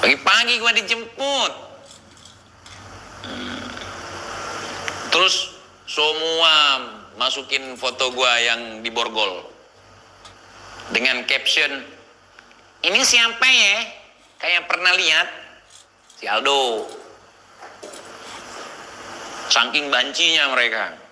Pagi-pagi gua dijemput. Terus semua masukin foto gua yang di borgol dengan caption, ini siapa ya? Kayak pernah lihat si Aldo. Saking bancinya mereka.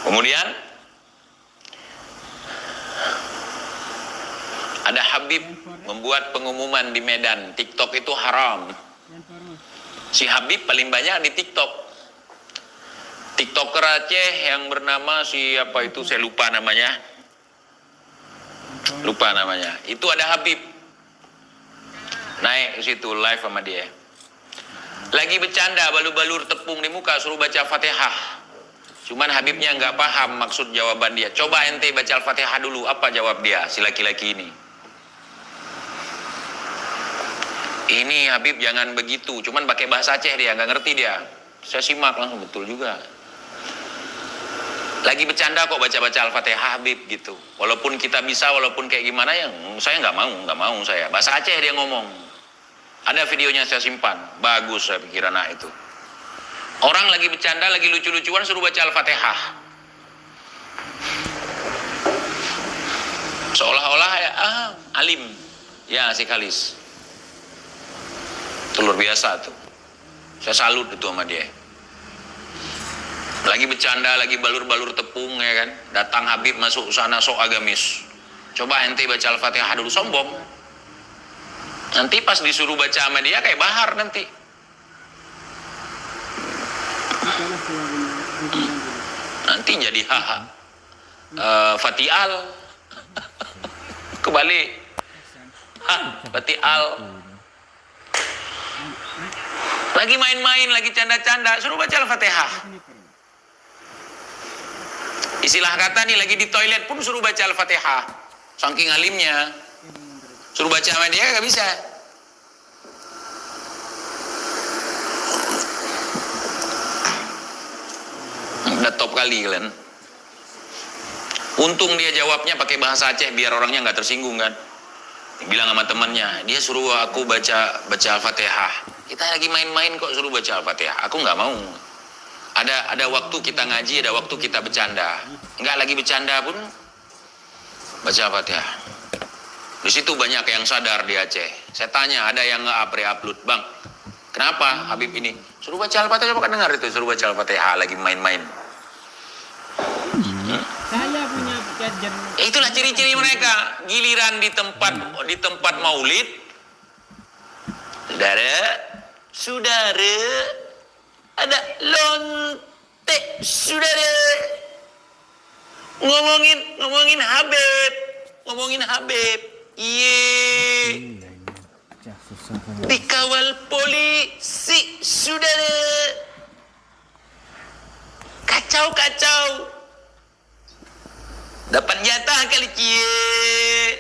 Kemudian ada Habib membuat pengumuman di Medan, TikTok itu haram. Si Habib paling banyak di TikTok. TikToker Aceh yang bernama siapa itu, saya lupa namanya. Itu ada Habib. Naik ke situ live sama dia. Lagi bercanda balur-balur tepung di muka, suruh baca Fatihah. Cuman Habibnya nggak paham maksud jawaban dia. Coba ente baca Al-Fatihah dulu, apa jawab dia, si laki-laki ini. Ini Habib jangan begitu, cuman pakai bahasa Aceh dia, nggak ngerti dia. Saya simak langsung, betul juga. Lagi bercanda kok baca-baca Al-Fatihah Habib gitu. Walaupun kita bisa, walaupun kayak gimana ya, saya nggak mau saya. Bahasa Aceh dia ngomong. Ada videonya saya simpan, bagus saya pikir anak itu. Orang lagi bercanda, lagi lucu-lucuan suruh baca Al-Fatihah. Seolah-olah ya, alim. Ya, si Kalis. Itu luar biasa tuh. Saya salut itu sama dia. Lagi bercanda, lagi balur-balur tepung ya kan. Datang Habib masuk sana sok agamis. Coba ente baca Al-Fatihah dulu, sombong. Nanti pas disuruh baca sama dia kayak Bahar nanti. Nanti jadi Fatial. Kebalik. Fatial. Lagi main-main, lagi canda-canda, suruh baca Al-Fatihah. Istilah kata nih, lagi di toilet pun suruh baca Al-Fatihah. Saking alimnya. Suruh baca sama dia gak bisa. Udah top kali kalian. Untung dia jawabnya pakai bahasa Aceh biar orangnya nggak tersinggung kan. Bilang sama temannya, dia suruh aku baca Al-Fatihah. Kita lagi main-main kok suruh baca Al-Fatihah. Aku nggak mau. Ada waktu kita ngaji, ada waktu kita bercanda. Nggak lagi bercanda pun baca Al-Fatihah. Di situ banyak yang sadar di Aceh. Saya tanya, ada yang nge-upload, Bang, kenapa Habib ini suruh baca Al-Fatihah? Coba kan dengar itu, suruh baca Al-Fatihah lagi main-main. Saya punya kajian. Itulah ciri-ciri mereka. Giliran di tempat maulid, saudara, ada lontek, saudara, ngomongin Habib, dikawal polisi, saudara, kacau. Dapat jatah kali cie.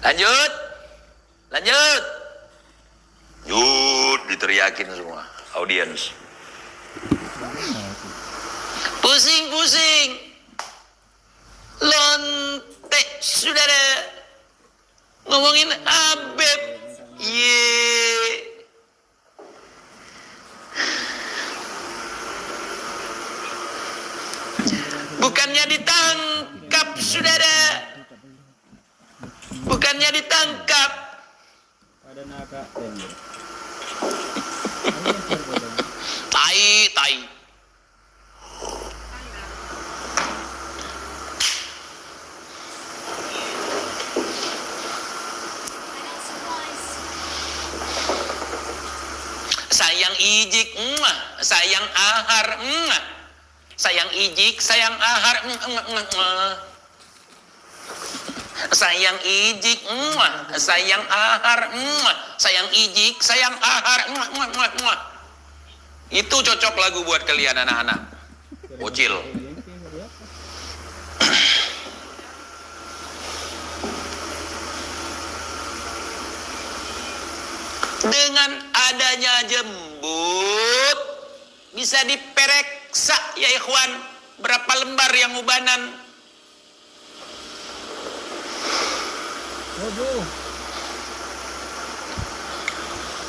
Lanjut. Diteriakin semua audiens. Pusing. Lontek saudara. Ngomongin Habib. Bukannya ditangkap, saudara. Bukannya ditangkap. Tai. Sayang ijik, sayang ahar, sayang ijik, sayang ahar, sayang ijik, sayang ahar, sayang ijik, sayang ahar. Itu cocok lagu buat kalian anak-anak bocil. Dengan adanya jembut bisa dipereksa ya ikhwan. Berapa lembar yang ubanan? Oh, Bu.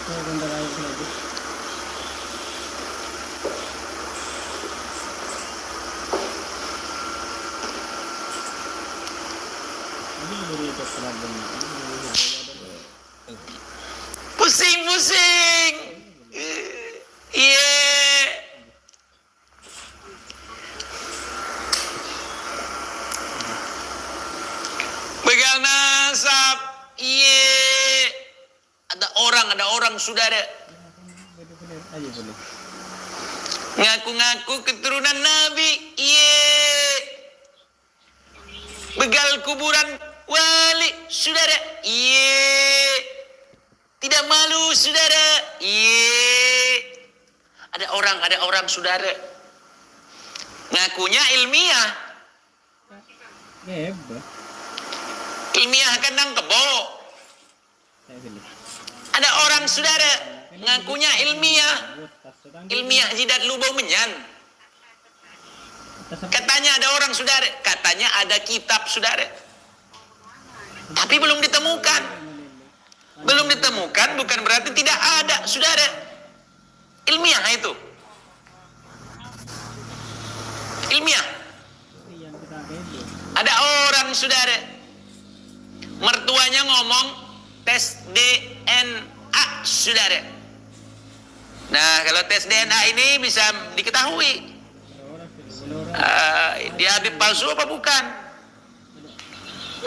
Oh, bentar air lagi. Ini baru itu problem. Pusing-pusing. Iya. Pegang nasab. Iya. Ada orang saudara. Bener-bener aja boleh. Ngaku-ngaku keturunan Nabi. Iya. Begal kuburan wali saudara. Iya. Tidak malu saudara. Iya. Ada orang saudara. Ngakunya ilmiah. Hebat. Ilmiah kandang kebo. Saya pilih. Ada orang saudara. Ngakunya ilmiah. Ilmiah jidat lubau menyan. Katanya ada orang saudara. Katanya ada kitab saudara. Tapi belum ditemukan. Belum ditemukan bukan berarti tidak ada saudara. Ilmiah itu. Ilmiah. Yang kita beda. Ada orang saudara. Mertuanya ngomong tes DNA saudara. Nah kalau tes DNA ini bisa diketahui. Dia Habib palsu apa bukan?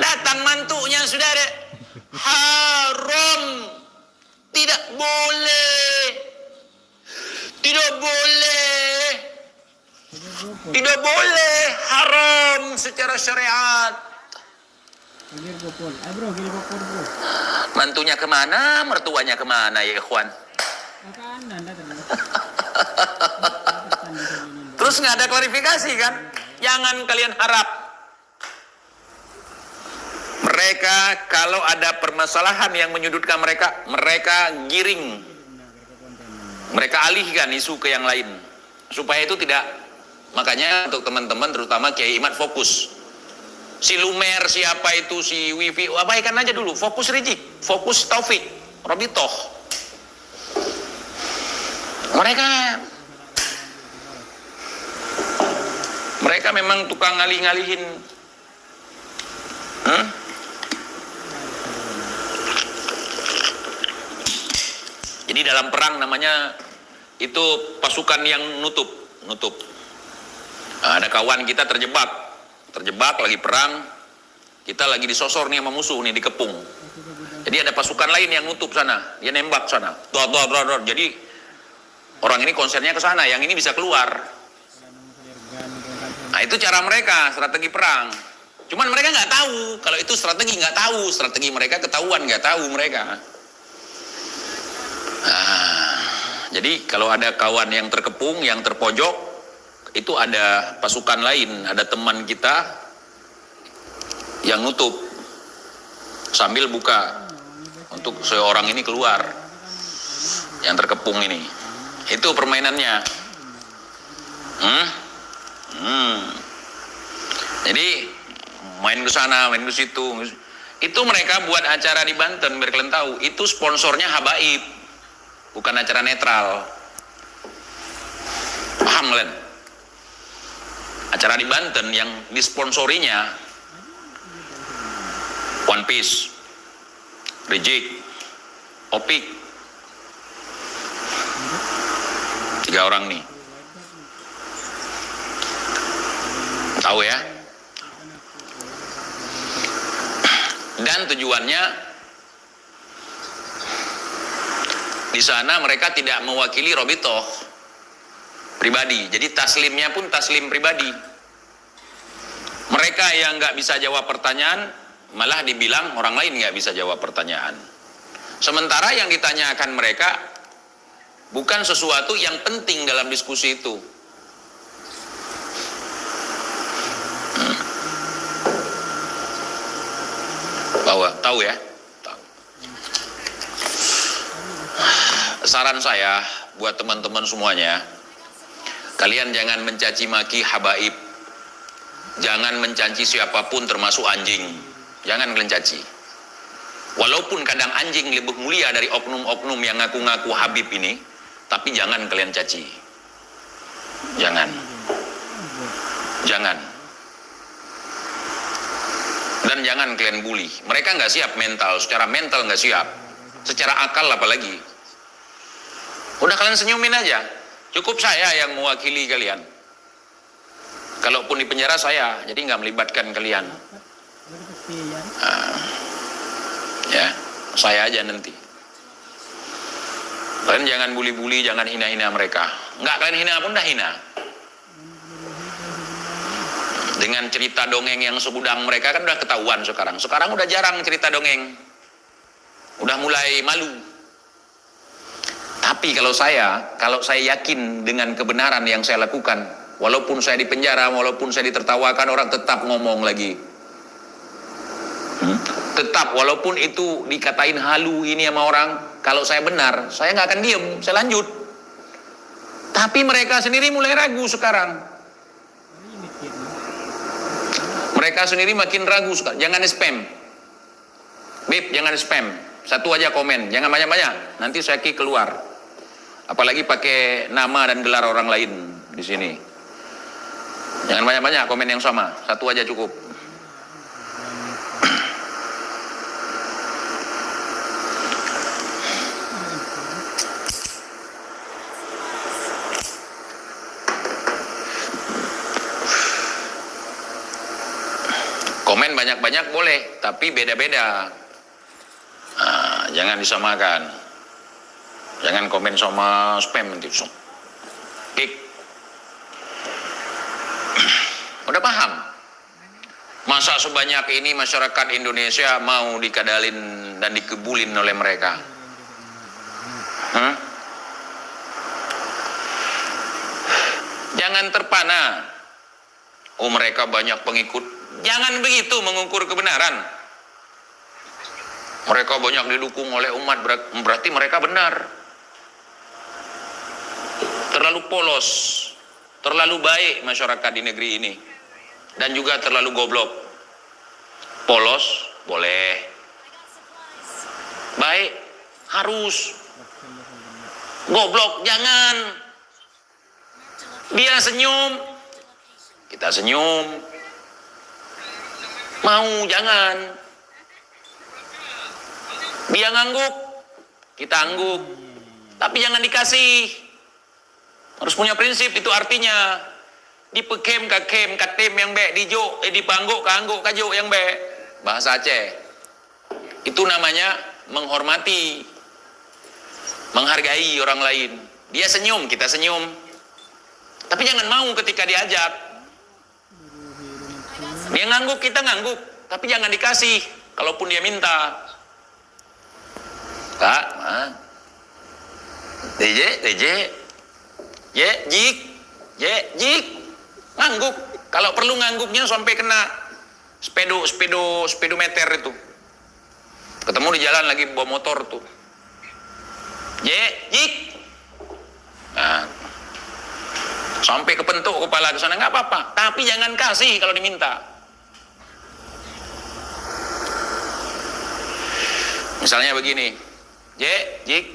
Datang mantunya saudara. Haram. Tidak boleh. Tidak boleh. Tidak boleh. Haram secara syariat. Gilir gopol. Bro, gilir gopol, bro. Mantunya kemana? Mertuanya kemana ya ikhwan? Ke kanan dah terus. Terus nggak ada klarifikasi kan? Jangan kalian harap. Mereka kalau ada permasalahan yang menyudutkan mereka, mereka giring. Mereka alihkan isu ke yang lain. Supaya itu tidak. Makanya untuk teman-teman terutama Kiai Imad fokus. Si Lumer siapa itu, si Wifi, abaikan aja dulu. Fokus Rizik, fokus Taufik, Robitoh. Mereka memang tukang ngalih-ngalihin. Jadi dalam perang namanya itu pasukan yang nutup. Nah, ada kawan kita terjebak lagi perang, kita lagi disosor nih sama musuh nih, dikepung. Jadi ada pasukan lain yang nutup sana, dia nembak sana. Dor. Jadi orang ini konsennya ke sana, yang ini bisa keluar. Nah itu cara mereka, strategi perang. Cuman mereka nggak tahu kalau itu strategi, strategi mereka ketahuan, nggak tahu mereka. Nah, jadi kalau ada kawan yang terkepung, yang terpojok, itu ada pasukan lain, ada teman kita yang nutup sambil buka untuk seorang ini keluar yang terkepung ini. Itu permainannya. Jadi main ke sana, main ke situ. Itu mereka buat acara di Banten, biar kalian tahu. Itu sponsornya Habaib, bukan acara netral. Paham kalian? Acara di Banten yang disponsorinya One Piece, Rizik, Opik, 3 orang nih. Tahu ya? Dan tujuannya di sana mereka tidak mewakili Robitoh pribadi, jadi taslimnya pun taslim pribadi. Mereka yang nggak bisa jawab pertanyaan malah dibilang orang lain nggak bisa jawab pertanyaan. Sementara yang ditanyakan mereka bukan sesuatu yang penting dalam diskusi itu. Tahu ya? Tahu. saran saya buat teman-teman semuanya, kalian jangan mencaci maki habaib, jangan mencaci siapapun termasuk anjing, jangan kalian caci. Walaupun kadang anjing lebih mulia dari oknum-oknum yang ngaku-ngaku habib ini, tapi jangan kalian caci. Jangan. Jangan. Dan jangan kalian bully. Mereka nggak siap mental, secara mental nggak siap. Secara akal apalagi. Udah kalian senyumin aja. Cukup saya yang mewakili kalian. Kalaupun di penjara saya, jadi nggak melibatkan kalian. Ya, saya aja nanti. Kalian jangan bully-bully, jangan hina-hina mereka. Nggak kalian hina pun dah hina. Dengan cerita dongeng yang segudang mereka kan udah ketahuan sekarang. Sekarang udah jarang cerita dongeng. Udah mulai malu. Tapi kalau saya yakin dengan kebenaran yang saya lakukan, walaupun saya di penjara, walaupun saya ditertawakan, orang tetap ngomong lagi. Tetap, walaupun itu dikatain halu ini sama orang, kalau saya benar, saya nggak akan diem, saya lanjut. Tapi mereka sendiri mulai ragu sekarang. Mereka sendiri makin ragu sekarang. Jangan spam. Bib, jangan spam. Satu aja komen, jangan banyak-banyak. Nanti saya kick keluar. Apalagi pakai nama dan gelar orang lain di sini. Jangan banyak-banyak komen yang sama. Satu aja cukup. Komen banyak-banyak boleh, tapi beda-beda. Nah, jangan disamakan. Jangan komen sama spam nanti. Kik. Udah paham? Masa sebanyak ini masyarakat Indonesia mau dikadalin dan dikebulin oleh mereka? Jangan terpana. Oh, mereka banyak pengikut. Jangan begitu mengukur kebenaran. Mereka banyak didukung oleh umat, berarti mereka benar. Terlalu polos, terlalu baik masyarakat di negeri ini, dan juga terlalu goblok. Polos boleh, baik harus, goblok jangan. Dia senyum, kita senyum. Mau jangan. Dia ngangguk, kita angguk. Tapi jangan dikasih. Harus punya prinsip, itu artinya dipekem kakem katem yang be dijo dipangguk kangguk kajo yang be. Bahasa Aceh. Itu namanya menghormati, menghargai orang lain. Dia senyum, kita senyum. Tapi jangan mau ketika diajak. Dia ngangguk, kita ngangguk, tapi jangan dikasih. Kalaupun dia minta, Kak, TJ, jik, ngangguk. Kalau perlu ngangguknya sampai kena speedometer itu. Ketemu di jalan lagi bawa motor tuh, jik, nah, sampai kepentuk kepala ke sana nggak apa-apa. Tapi jangan kasih kalau diminta. Misalnya begini, jik,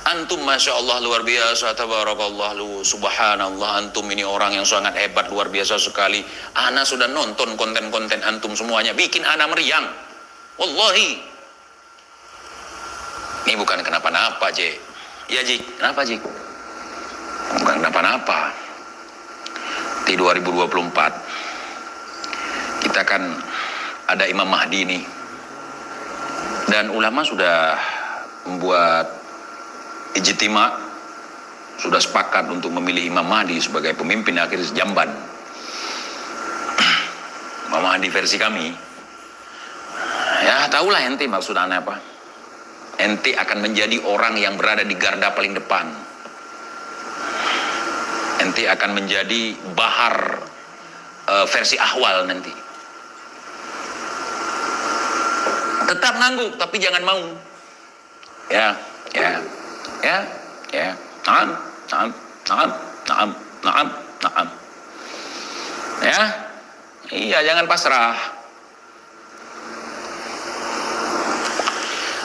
antum masya Allah luar biasa, tabarakallah, subhanallah, antum ini orang yang sangat hebat, luar biasa sekali. Ana sudah nonton konten-konten antum semuanya, bikin ana meriang. Wallahi, ini bukan kenapa-napa, Jik. Ya Jik, kenapa Jik? Bukan kenapa-napa. Di 2024 kita kan ada Imam Mahdi ini. Dan ulama sudah membuat ijtima, sudah sepakat untuk memilih Imam Mahdi sebagai pemimpin akhir Jamban. Imam Mahdi versi kami. Ya tahulah ente maksud aneh apa. Ente akan menjadi orang yang berada di garda paling depan. Ente akan menjadi bahar versi ahwal nanti. Tetap ngangguk, tapi jangan mau. Ya. Ya, ya. Naam, naam, naam, naam, naam, naam. Ya, iya jangan pasrah.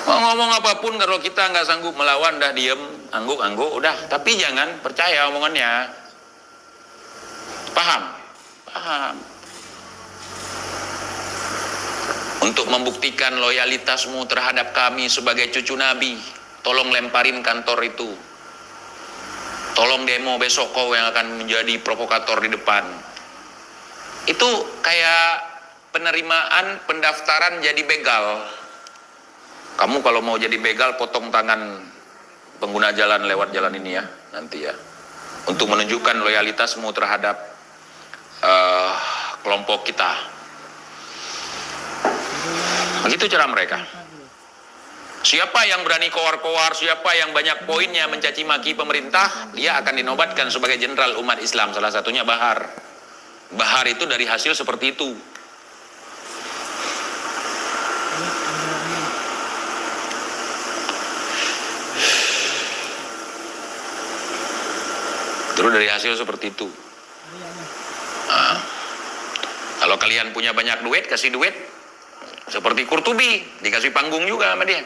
Mau ngomong apapun kalau kita nggak sanggup melawan, dah diem, angguk-angguk, udah. Tapi jangan percaya omongannya. Paham? Paham. Untuk membuktikan loyalitasmu terhadap kami sebagai cucu Nabi, tolong lemparin kantor itu. Tolong demo besok kau yang akan menjadi provokator di depan. Itu kayak penerimaan pendaftaran jadi begal. Kamu kalau mau jadi begal, potong tangan pengguna jalan lewat jalan ini ya, nanti ya. Untuk menunjukkan loyalitasmu terhadap kelompok kita. Begitu cara mereka. Siapa yang berani kowar-kowar, siapa yang banyak poinnya mencaci maki pemerintah, dia akan dinobatkan sebagai jenderal umat Islam. Salah satunya Bahar. Bahar itu dari hasil seperti itu. Terus dari hasil seperti itu. Nah, kalau kalian punya banyak duit, kasih duit. Seperti Qurtubi, dikasih panggung juga sama dia.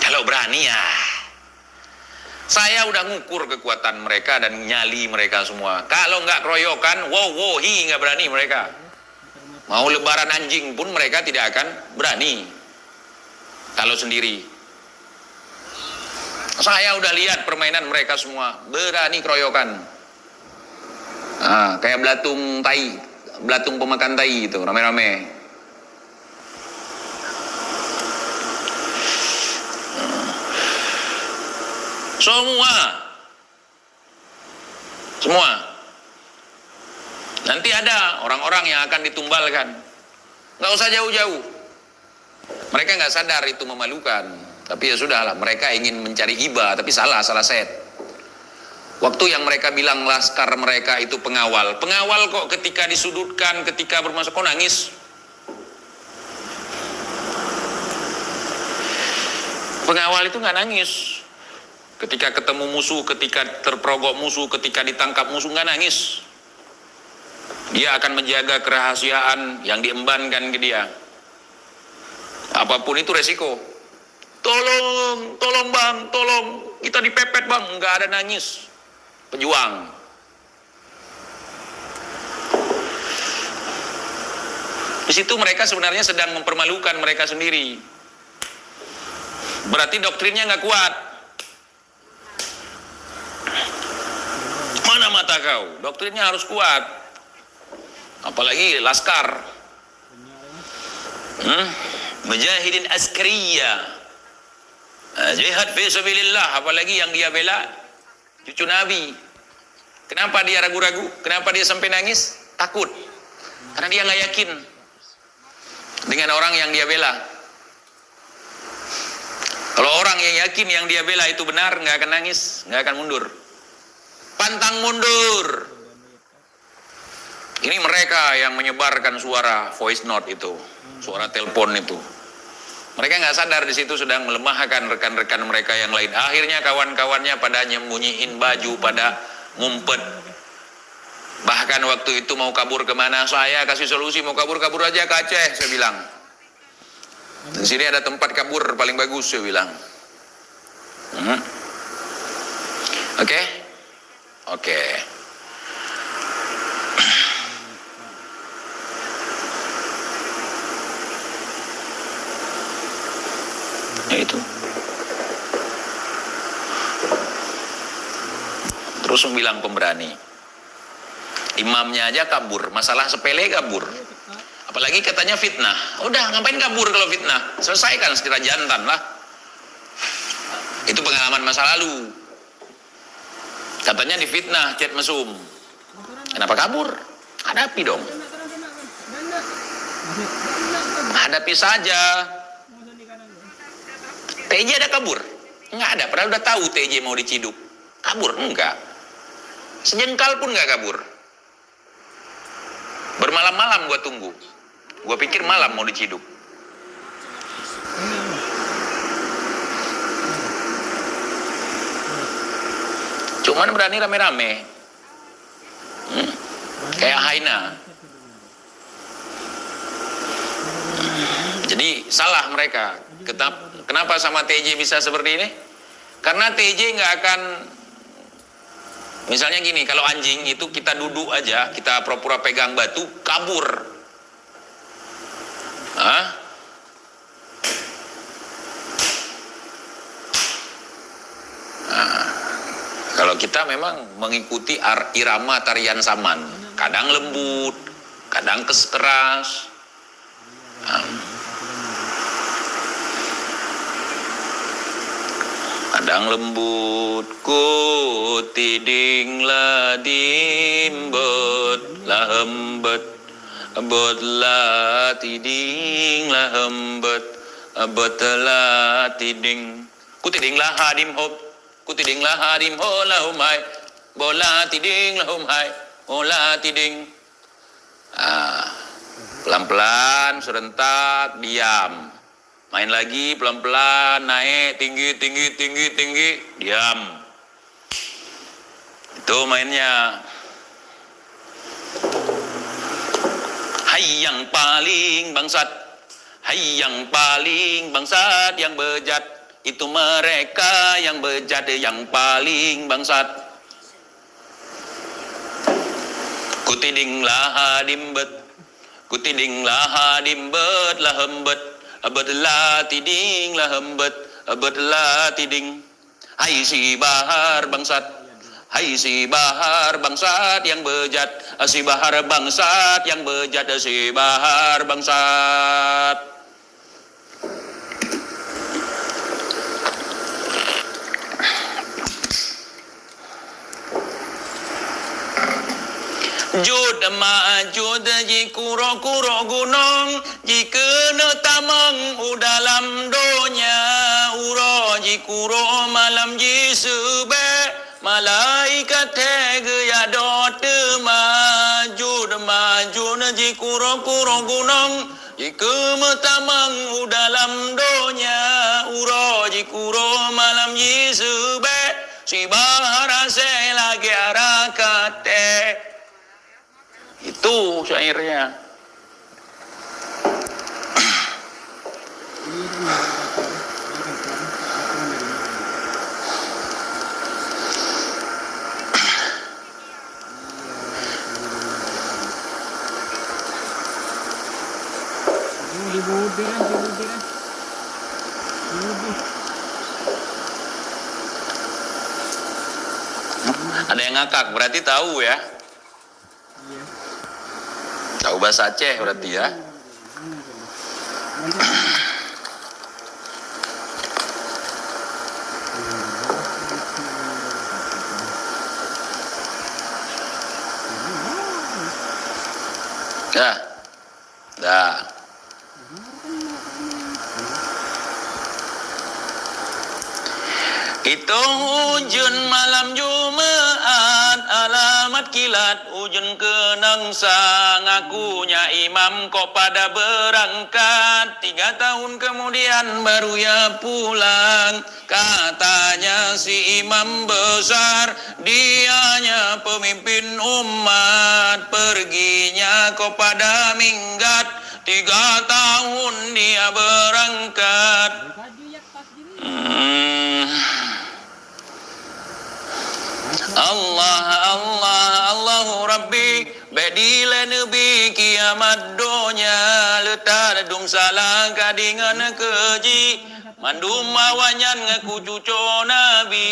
Kalau berani ya. Saya udah ngukur kekuatan mereka dan nyali mereka semua. Kalau nggak keroyokan, wohi nggak berani mereka. Mau lebaran anjing pun mereka tidak akan berani. Kalau sendiri. Saya udah lihat permainan mereka semua, berani keroyokan. Kayak belatung tai, belatung pemakan tai itu, rame-rame. Semua. Nanti ada orang-orang yang akan ditumbalkan. Nggak usah jauh-jauh. Mereka nggak sadar itu memalukan. Tapi ya sudahlah, mereka ingin mencari iba, tapi salah set. Waktu yang mereka bilang laskar mereka itu pengawal kok ketika disudutkan, ketika bermasalah, kok nangis? Pengawal itu nggak nangis. Ketika ketemu musuh, ketika terperogok musuh, ketika ditangkap musuh, nggak nangis. Dia akan menjaga kerahasiaan yang diembankan ke dia. Apapun itu resiko. Tolong bang, tolong, kita dipepet bang, nggak ada nangis. Pejuang. Di situ mereka sebenarnya sedang mempermalukan mereka sendiri. Berarti doktrinnya nggak kuat. Mana mata kau? Doktrinnya harus kuat. Apalagi laskar. Mujahidin askariyah. Jihad fi sabilillah, apalagi yang dia bela cucu Nabi. Kenapa dia ragu-ragu? Kenapa dia sampai nangis? Takut. Karena dia nggak yakin dengan orang yang dia bela. Kalau orang yang yakin yang dia bela itu benar, nggak akan nangis, nggak akan mundur. Pantang mundur. Ini mereka yang menyebarkan suara voice note itu, suara telepon itu. Mereka nggak sadar di situ sedang melemahkan rekan-rekan mereka yang lain. Akhirnya kawan-kawannya pada nyembunyiin baju, pada ngumpet. Bahkan waktu itu mau kabur kemana, saya kasih solusi, mau kabur aja ke Aceh, saya bilang. Di sini ada tempat kabur paling bagus, saya bilang. Oke. Ya itu. Terus bilang pemberani. Imamnya aja kabur, masalah sepele kabur. Apalagi katanya fitnah. Udah, ngapain kabur kalau fitnah? Selesaikan secara jantan lah. Itu pengalaman masa lalu. Katanya difitnah Chat Mesum. Kenapa kabur? Hadapi dong. Hadapi saja. TJ ada kabur? Enggak ada, padahal udah tahu TJ mau diciduk. Kabur? Enggak. Sejengkal pun enggak kabur. Bermalam-malam gua tunggu. Gua pikir malam mau diciduk. Cuman berani rame-rame. Kayak Haina. Jadi salah mereka. Kenapa sama TJ bisa seperti ini? Karena TJ nggak akan, misalnya gini, kalau anjing itu kita duduk aja, kita pura-pura pegang batu, kabur. Hah? Nah, kalau kita memang mengikuti irama tarian saman, kadang lembut, kadang keras. Kadang lembut, ku tiding la dimbet la hembet, abot la tiding la hembet, abot la tiding, ku tiding la hadim hop, ku tiding la hadim ho la humai, bola tiding la humai, bola tiding. Pelan-pelan, serentak, diam. Main lagi pelan-pelan, naik, tinggi, diam. Itu mainnya. Hai yang paling bangsat, hai yang paling bangsat, yang bejat, itu mereka yang bejat, yang paling bangsat. Kutiding laha dimbet, kutiding laha dimbet lah hembet, abet la tiding la hembet, abet la tiding. Hai si bahar bangsat, hai si bahar bangsat yang bejat, si bahar bangsat yang bejat, si bahar bangsat. Jud majud ji kuro gunung, ji kena tamang dalam donya, uro ji kuro malam ji sebe, malaikat tegya dot majud ji kuro gunung, ji kena tamang dalam donya, uro ji kuro malam ji sebe, si bahara se lagi arakate. Itu syairnya. Ada yang ngakak, berarti tahu ya. Tahu bahasa Aceh berarti ya. Dah. Dah. Itu hujan malam Jumat, alamat kilat hujan kenangsa, ngakunya imam kok pada berangkat, 3 tahun kemudian baru ya pulang. Katanya si imam besar, dianya pemimpin umat, perginya kok pada minggat, 3 tahun dia berangkat. Allah Allah Allahu Rabbi, bedile nebi kiamat donya, letar dung salah kadingan keji, mandum awanyan ngaku cucu nabi.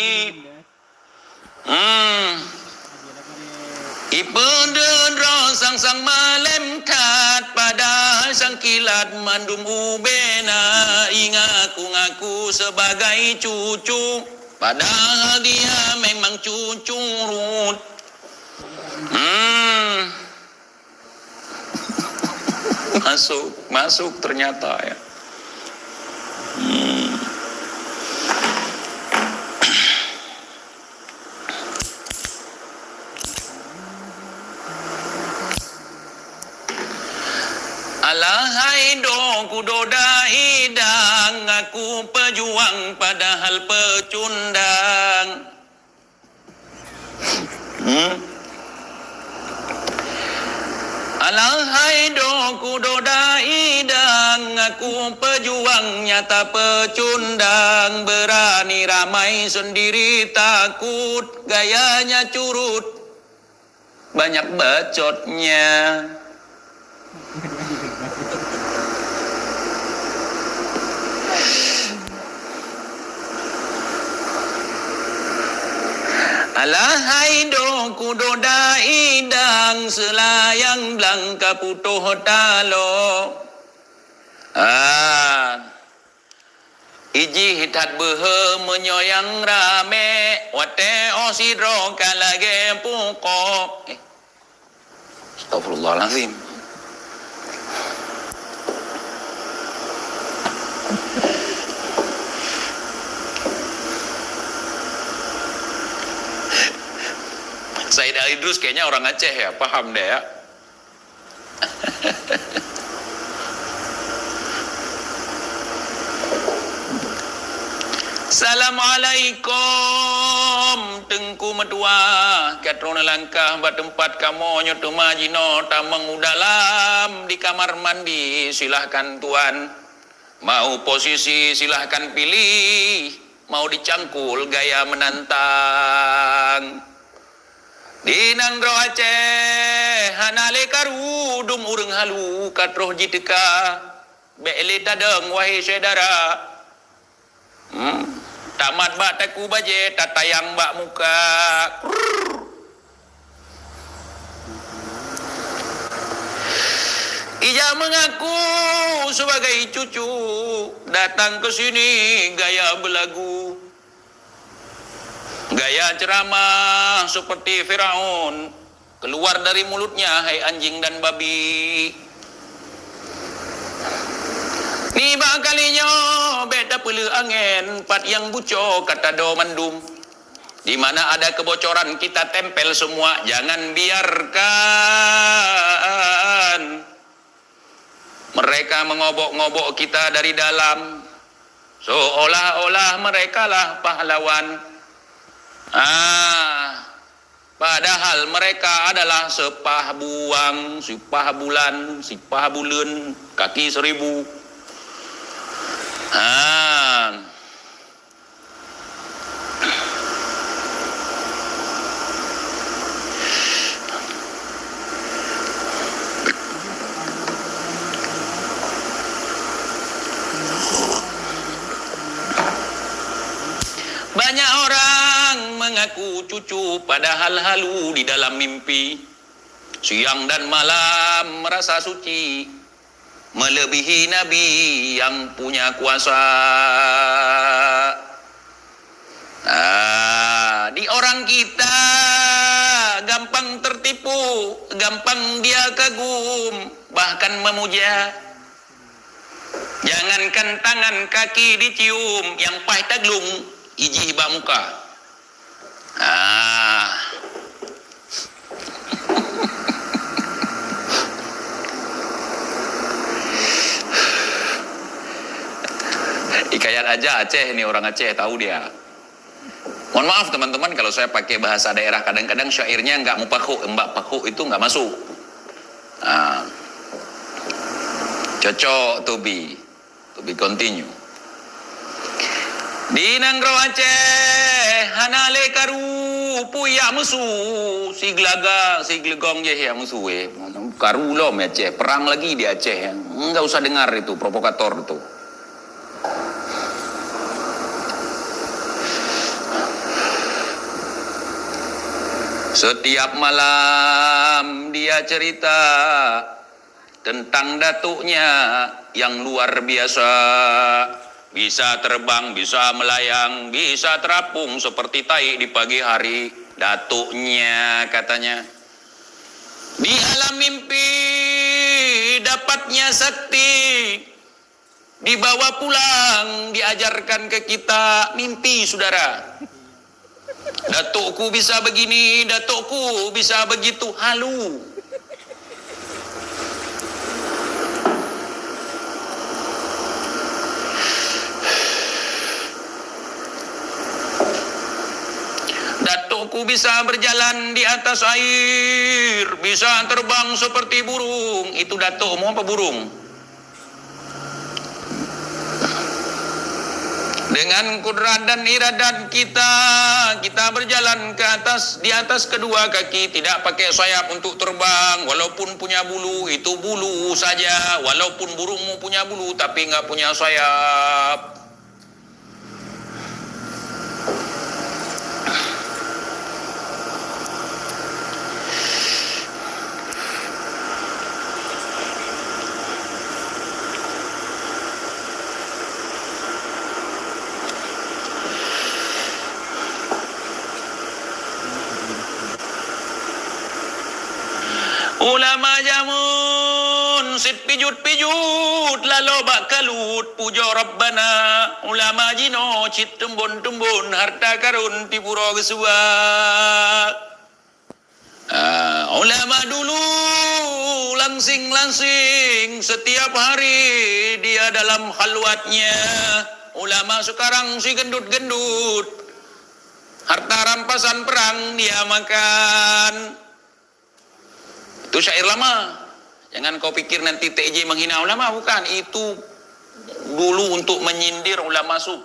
Ipenden sang malem kat, padahal sang kilat mandum ubena, ingaku-ngaku sebagai cucu, padahal dia memang cucu urut. Masuk ternyata ya. Alahai do kudoda hidang, aku pejuang padahal pecundang. Alahai doku doda idang, aku pejuang nyata pecundang, berani ramai sendiri takut, gayanya curut, banyak bacotnya. Alahai doku doda idang, selayang belangka putuh talo. Iji hitat behe menyoyang rame, wate osidro kalage puko. Astagfirullahaladzim. Said Idrus kayaknya orang Aceh ya, paham deh ya. Assalamualaikum tengku medua, katrona langkah bat tempat kamu nyoto majino tamang udalam di kamar mandi, silahkan tuan. Mau posisi silahkan pilih, mau dicangkul gaya menantang. Di Nangro Aceh hanale karudum urang halu katroh jiteka be'ele tadeng wahai saudara. Tamat bak taku baje tatayang bak muka. Ija mengaku sebagai cucu datang ke sini gaya belagu. Gaya ceramah seperti Firaun keluar dari mulutnya, hai anjing dan babi. Ni bakalinya beda pelu angin pat yang buco kata do mandum. Di mana ada kebocoran kita tempel semua, jangan biarkan mereka mengobok-ngobok kita dari dalam seolah-olah mereka lah pahlawan. Padahal mereka adalah sepah buang, sipah bulan, sipah bulan, kaki 1000. Banyak orang mengaku cucu padahal halu di dalam mimpi. Siang dan malam merasa suci, melebihi Nabi yang punya kuasa. Di orang kita gampang tertipu, gampang dia kagum, bahkan memuja. Jangankan tangan kaki dicium, yang pahit taglung iji bak muka. Hikayat aja Aceh, ini orang Aceh tahu dia. Mohon maaf teman-teman kalau saya pakai bahasa daerah, kadang-kadang syairnya nggak mupaku, mbak paku itu nggak masuk. Cocok to be continue. Di Nangro Aceh hanale karu puya musu siglegong je ya musu karu lom Aceh, perang lagi di Aceh. Enggak usah dengar itu provokator itu. Setiap malam dia cerita tentang datuknya yang luar biasa. Bisa terbang, bisa melayang, bisa terapung seperti tai di pagi hari. Datuknya katanya. Di alam mimpi dapatnya sakti. Dibawa pulang, diajarkan ke kita mimpi saudara. Datukku bisa begini, datukku bisa begitu, halu. Suku bisa berjalan di atas air, bisa terbang seperti burung. Itu datuk mau apa burung? Dengan kudrat dan iradat kita, kita berjalan ke atas, di atas kedua kaki, tidak pakai sayap untuk terbang. Walaupun punya bulu, itu bulu saja. Walaupun burungmu punya bulu, tapi nggak punya sayap. Ulama jamun sit pijut-pijut lalu bak kalut pujo Rabbana. Ulama jino cit tumbun-tumbun harta karun ti pura gesua. Ulama dulu langsing-langsing setiap hari dia dalam khalwatnya. Ulama sekarang si gendut-gendut, harta rampasan perang dia makan. Itu syair lama. Jangan kau pikir nanti TJ menghina ulama, bukan. Itu dulu untuk menyindir ulama su.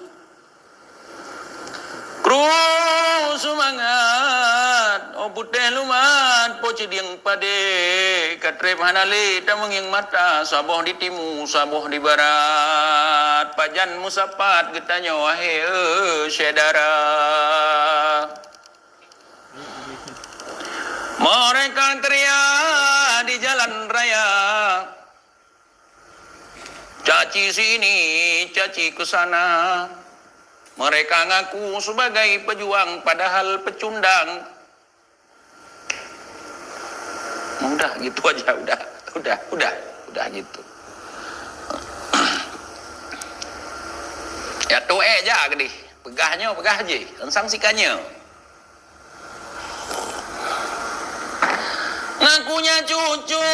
Kru semangat, oh putih lumat, poci diang pade, katre hanale, tamang yang mata, saboh di timu, saboh di barat, pajan musapat, getanya wahai syedara. Mereka teriak di jalan raya, caci sini, caci ke sana. Mereka ngaku sebagai pejuang padahal pecundang. Udah gitu aja, udah gitu. Ya toe aja gede, pegah aja, sangsikannya. Ngakunya cucu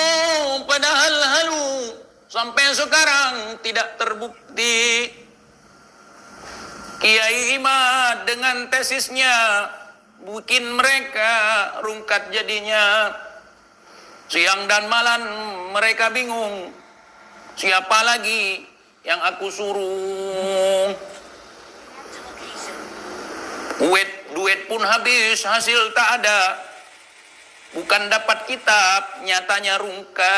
padahal halu, sampai sekarang tidak terbukti. Kiai Imad dengan tesisnya bikin mereka rungkat jadinya. Siang dan malam mereka bingung, siapa lagi yang aku suruh. Duit pun habis, hasil tak ada. Bukan dapat kitab, nyatanya rungkat.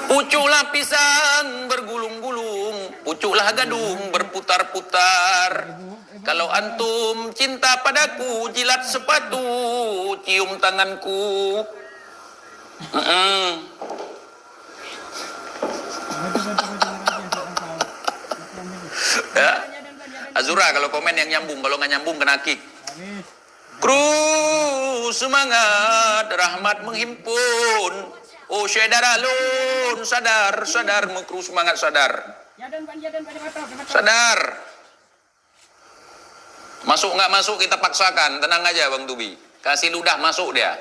Pucuklah pisang bergulung-gulung, pucuklah gadung berputar-putar. Kalau antum cinta padaku, jilat sepatu, cium tanganku. Ya. Azura kalau komen yang nyambung, kalau nggak nyambung kena kick. Kru semangat, rahmat menghimpun. Oh syedara lun, sadar kru semangat sadar. Sadar. Masuk nggak masuk kita paksakan, tenang aja Bang Tubi. Kasih ludah masuk dia.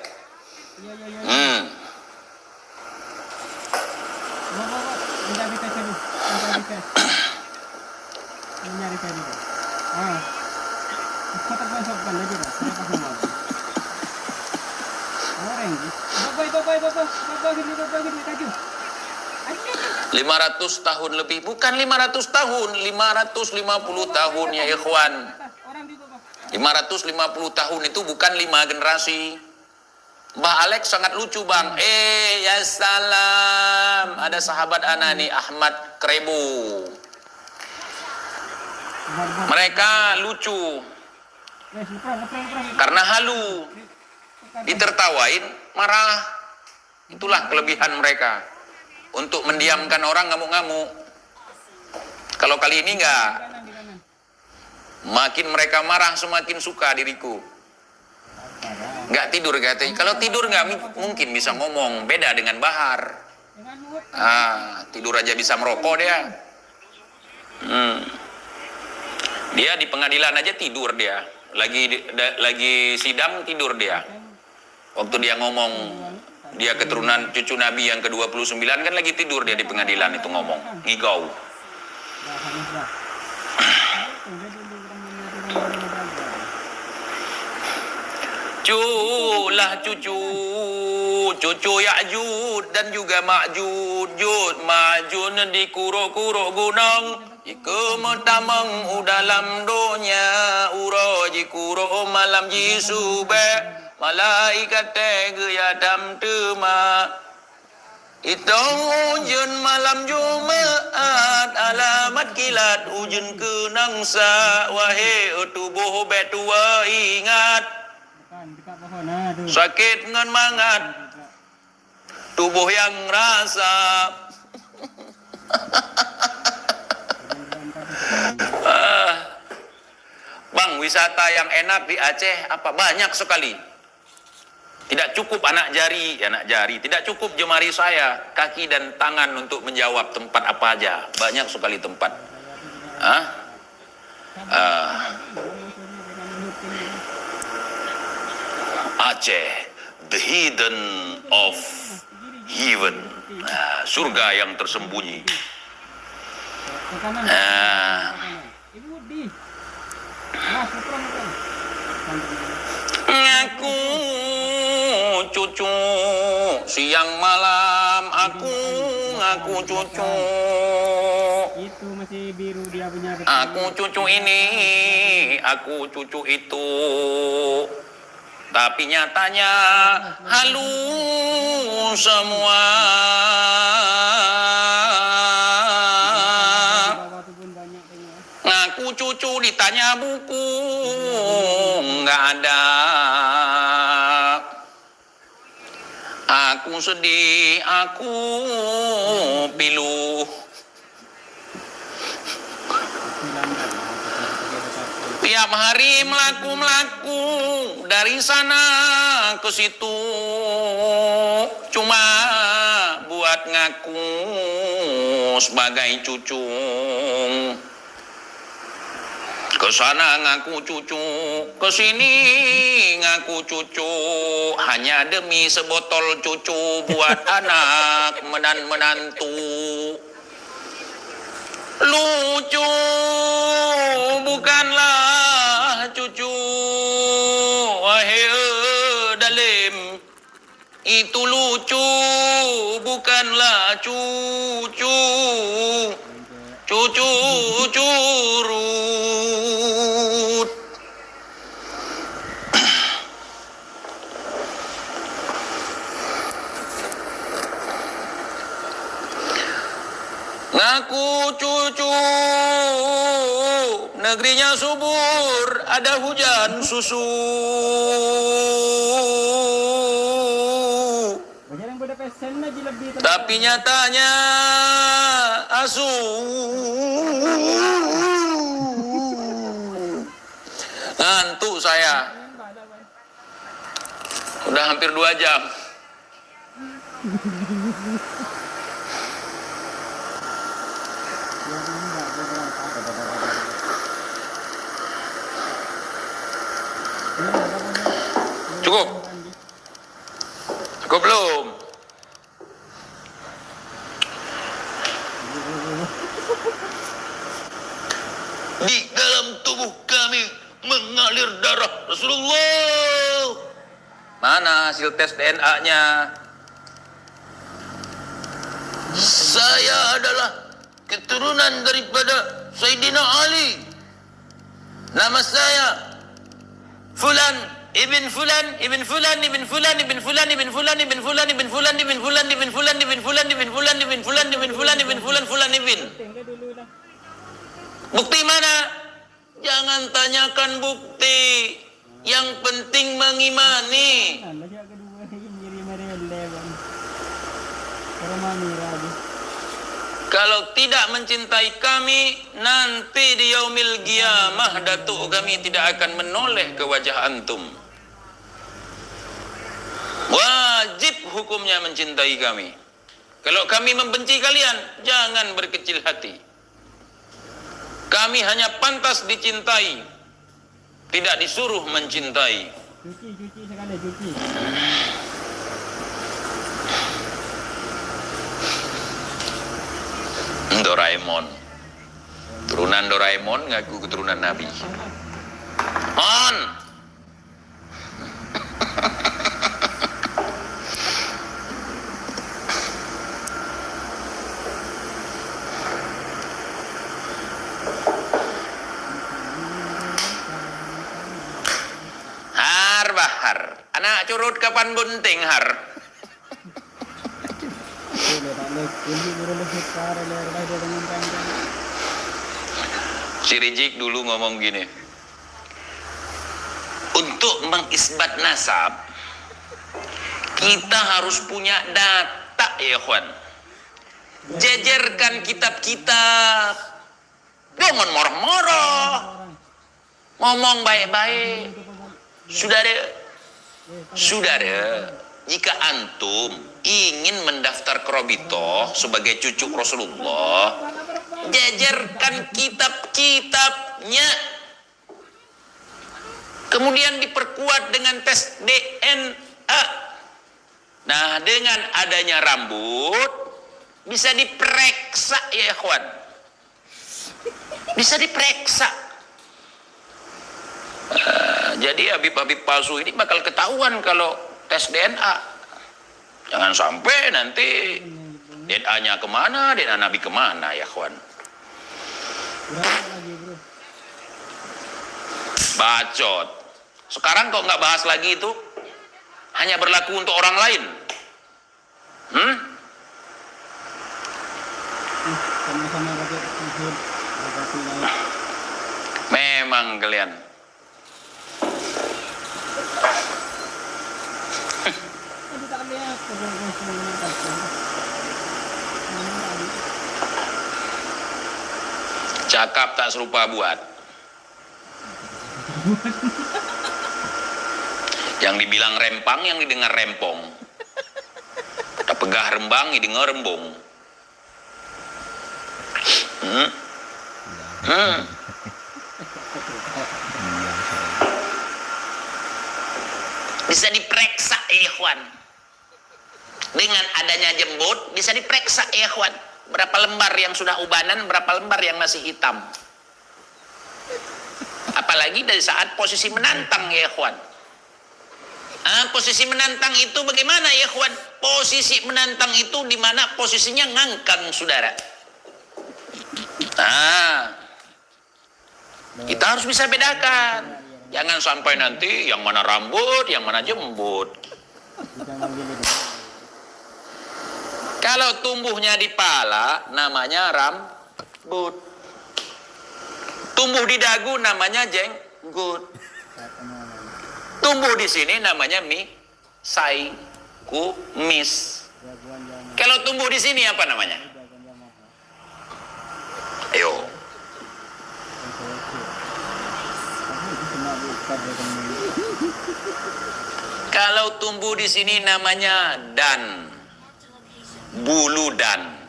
Lima 500 tahun lebih, bukan 500 tahun, 550 tahun ya ikhwan. 550 tahun itu bukan 5 generasi. Mbah Alex sangat lucu bang. Ya salam. Ada sahabat ana nih Ahmad Krebu. Mereka lucu karena halu, ditertawain marah. Itulah kelebihan mereka untuk mendiamkan orang ngamuk-ngamuk. Kalau kali ini enggak, makin mereka marah semakin suka diriku. Enggak tidur katanya. Kalau tidur enggak mungkin bisa ngomong. Beda dengan Bahar. Tidur aja bisa merokok dia. Dia di pengadilan aja tidur dia. Lagi sidang tidur dia. Waktu dia ngomong Dia keturunan cucu Nabi yang ke-29 kan lagi tidur dia di pengadilan itu ngomong. Ngigau. Dah habis dah. Jadi dulu orang mengajar. Culah cucu Ya'jud dan juga Ma'jud. Ma'jud di kuro-kuro gunung. Jika metamang dalam donya uro jikuro malam jisube malaikat tege ya dam tema itong ujun malam Jumaat alamat kilat ujun kenangsa wahai tubuh betua ingat Dekat pohon nah tu. sakit ngan mangat tubuh yang rasa Bang, wisata yang enak di Aceh apa? Banyak sekali. Tidak cukup anak jari, tidak cukup jemari saya, kaki dan tangan untuk menjawab tempat apa aja. Banyak sekali tempat. Aceh, the hidden of heaven. Surga yang tersembunyi. Ke kanan. Ibu di. Nah, seberang kan. Aku cucu siang malam aku ngaku cucu. Itu masih biru dia punya. Aku cucu ini, aku cucu itu. Tapi nyatanya halus semua. Ngaku cucu ditanya buku nggak ada. Aku sedih, aku pilu. Tiap hari melaku-melaku dari sana ke situ, cuma buat ngaku sebagai cucu. Ke sana ngaku cucu, ke sini ngaku cucu, hanya demi sebotol cucu buat anak menantu. Lucu bukanlah cucu, wahai dalim. Itu lucu bukanlah cucu, cucu curut. Ngaku cucu, negerinya subur, ada hujan susu. Yang Budapest lagi lebih. Tapi nyatanya asu. Ngantuk saya. Udah hampir 2 jam. Cukup? Cukup belum? Di dalam tubuh kami mengalir darah Rasulullah. Mana hasil tes DNA-nya? Saya adalah keturunan daripada Sayyidina Ali. Nama saya Fulan ibn Fulan ibn Fulan ibn Fulan ibn Fulan ibn Fulan ibn Fulan ibn Fulan ibn Fulan ibn Fulan ibn Fulan ibn Fulan ibn Fulan ibn Fulan ibn Fulan Fulan ibn. Bukti mana? Jangan tanyakan bukti. Yang penting mengimani. Kalau tidak mencintai kami, nanti di yaumil qiyamah datuk kami tidak akan menoleh ke wajah antum. Wajib hukumnya mencintai kami. Kalau kami membenci kalian, jangan berkecil hati. Kami hanya pantas dicintai, tidak disuruh mencintai. Cuci sekali cuci. Doraemon. Turunan Doraemon ngaku keturunan Nabi. On. Har bahar. Anak curut kapan bunting har. Si Rijik dulu ngomong gini, untuk mengisbat nasab kita harus punya data ya kawan. Jejerkan kitab-kitab, jangan marah-marah, ngomong baik-baik. Saudara, jika antum ingin mendaftar ke Robitoh sebagai cucu Rasulullah, jajarkan kitab-kitabnya, kemudian diperkuat dengan tes DNA. Nah, dengan adanya rambut bisa diperiksa ya ikhwan, bisa diperiksa. Jadi Habib-habib palsu ini bakal ketahuan kalau tes DNA. Jangan sampai nanti DNA-nya kemana, DNA Nabi kemana ya kawan. Bacot. Sekarang kok nggak bahas lagi itu? Hanya berlaku untuk orang lain. Sama-sama pakai sujud, Memang kalian. Cakap tak serupa buat. Yang dibilang rempang, yang didengar rempong. Tak pegah rembang, didengar rembong. Bisa diperiksa ikhwan. Dengan adanya jembut bisa diperiksa ikhwan. Berapa lembar yang sudah ubanan, berapa lembar yang masih hitam. Apalagi dari saat posisi menantang ya ikhwan. Posisi menantang itu bagaimana ya ikhwan? Posisi menantang itu di mana posisinya ngangkang saudara. Kita harus bisa bedakan. Jangan sampai nanti yang mana rambut, yang mana jembut. Kalau tumbuhnya di pala namanya rambut. Tumbuh di dagu namanya jenggut. Tumbuh di sini namanya kumis. Kalau tumbuh di sini apa namanya? Ayo. Kalau tumbuh di sini namanya dan, bulu dan,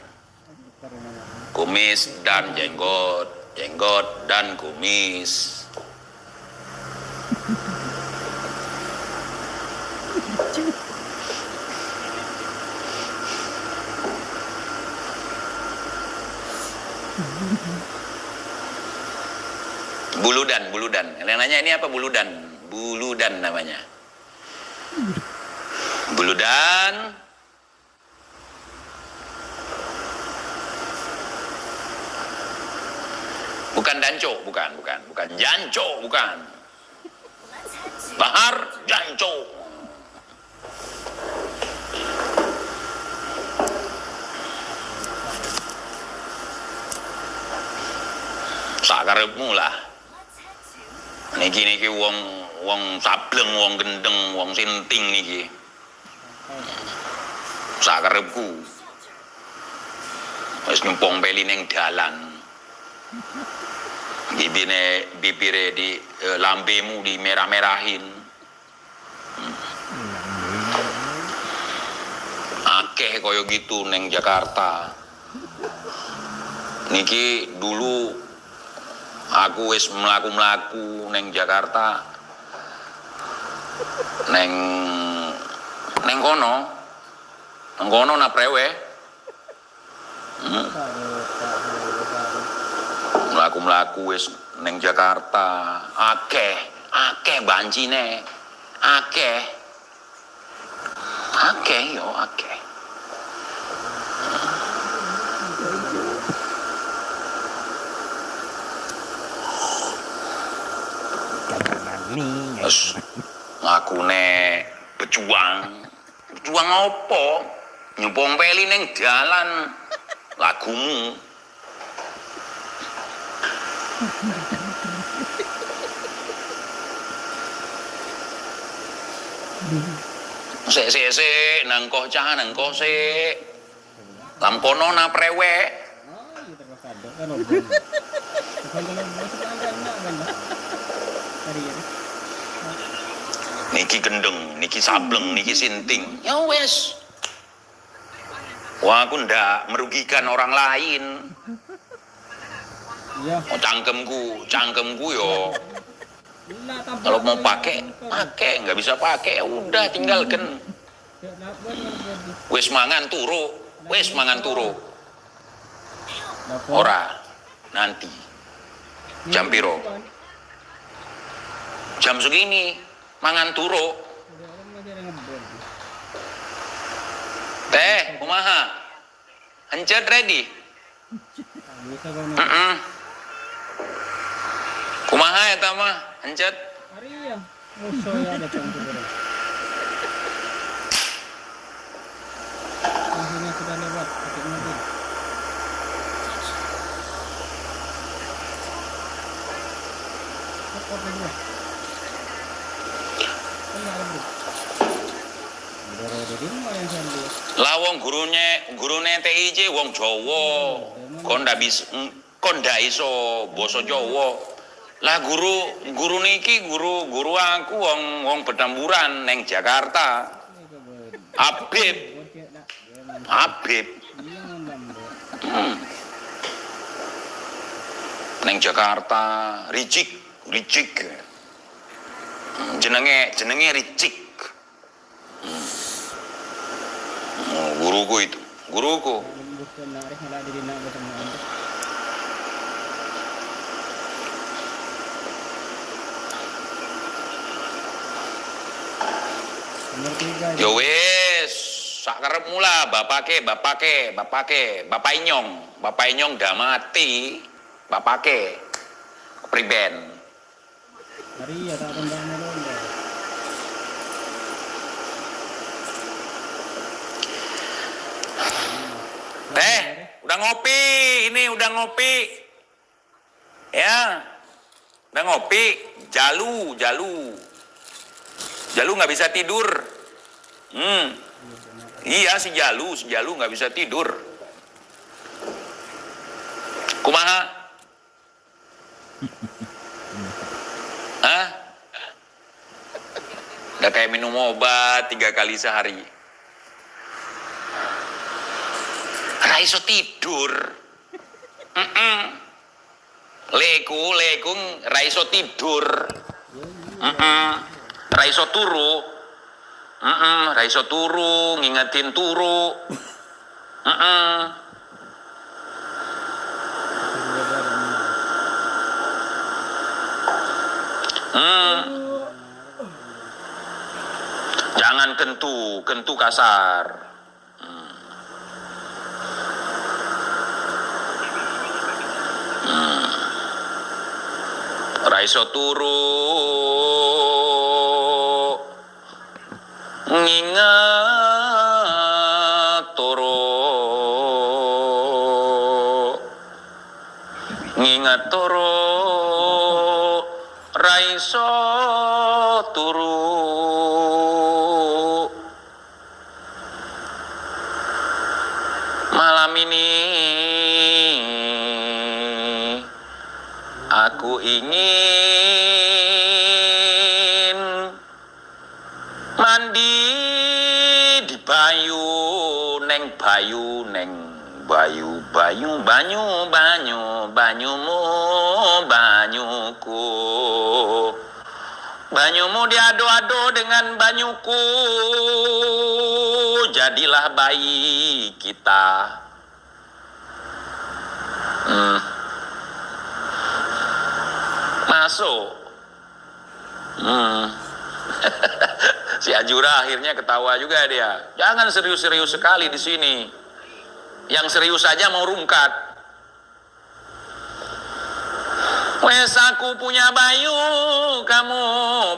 kumis dan jenggot, jenggot dan kumis. Buludan, buludan. Yang nanya ini apa buludan? Buludan namanya. Buludan. Bukan danco, bukan janco, bukan. Bahar janco. Sakarepmu lah. Niki wong sableng, wong gendeng, wong sinting niki. Sakarepku. Wis nyempong peli ning dalan. Bibire di lambemu di merah-merahin. Akeh kaya gitu neng Jakarta. Niki dulu aku wis mlaku-mlaku neng Jakarta. Neng kono. Neng kono naprewe. mlaku-mlaku wis ning Jakarta, akeh bancine. Akeh yo akeh. Terus ngakune bejuang apa? Nyumpong peli ning dalan lagumu. Sik nang koh cah nang koh sik. Lam kono na prewek. Oh, iya terkadang kan obong. Kalau masuk agak enak kan. Hari ini. Niki gendeng, niki sableng, niki sinting. Ya wes. Wah, aku ndak merugikan orang lain. Iya. Oh, cangkemku yo. Kalau mau pakai, nggak bisa pakai, ya udah tinggalkan. Wes mangan turu. Ora, nanti. Jam piro? Jam segini, mangan turu. Teh, kumaha? Encet ready? Kumaha ya tama? Encet? Hari ya, musuh ya datang ke sini. Akhirnya sudah lewat, pakai mobil. Cepat bro. Enggak bro. Udah di rumah yang saya lihat. Lah wong gurune TIJ wong Jawa. Kon ndak iso basa Jawa. Lah guru niki guru aku wong Petamburan neng Jakarta. Habib. Neng Jakarta Ricik. Jenenge Ricik. Guruku. Ya wis, sak karepmu lah, bapake. Bapak Inyong dah mati. Bapake. Priben. Hari ya tak tendang dulu. Teh, udah ngopi. Ini udah ngopi. Ya. Udah ngopi. Jalu. Jalu nggak bisa tidur. Iya si Jalu nggak bisa tidur. Kumaha? Hah? Udah kayak minum obat 3 kali sehari. Raiso tidur. Leku raiso tidur. Raiso turu, ngingetin turu. Jangan kentu kasar. Raiso turu nginget turu raiso turu malam ini aku ingin mandi di banyumu diado-ado dengan banyuku, jadilah bayi kita. masuk. Si Ajura akhirnya ketawa juga dia. Jangan serius-serius sekali di sini. Yang serius saja mau rungkat. Wes aku punya bayu, kamu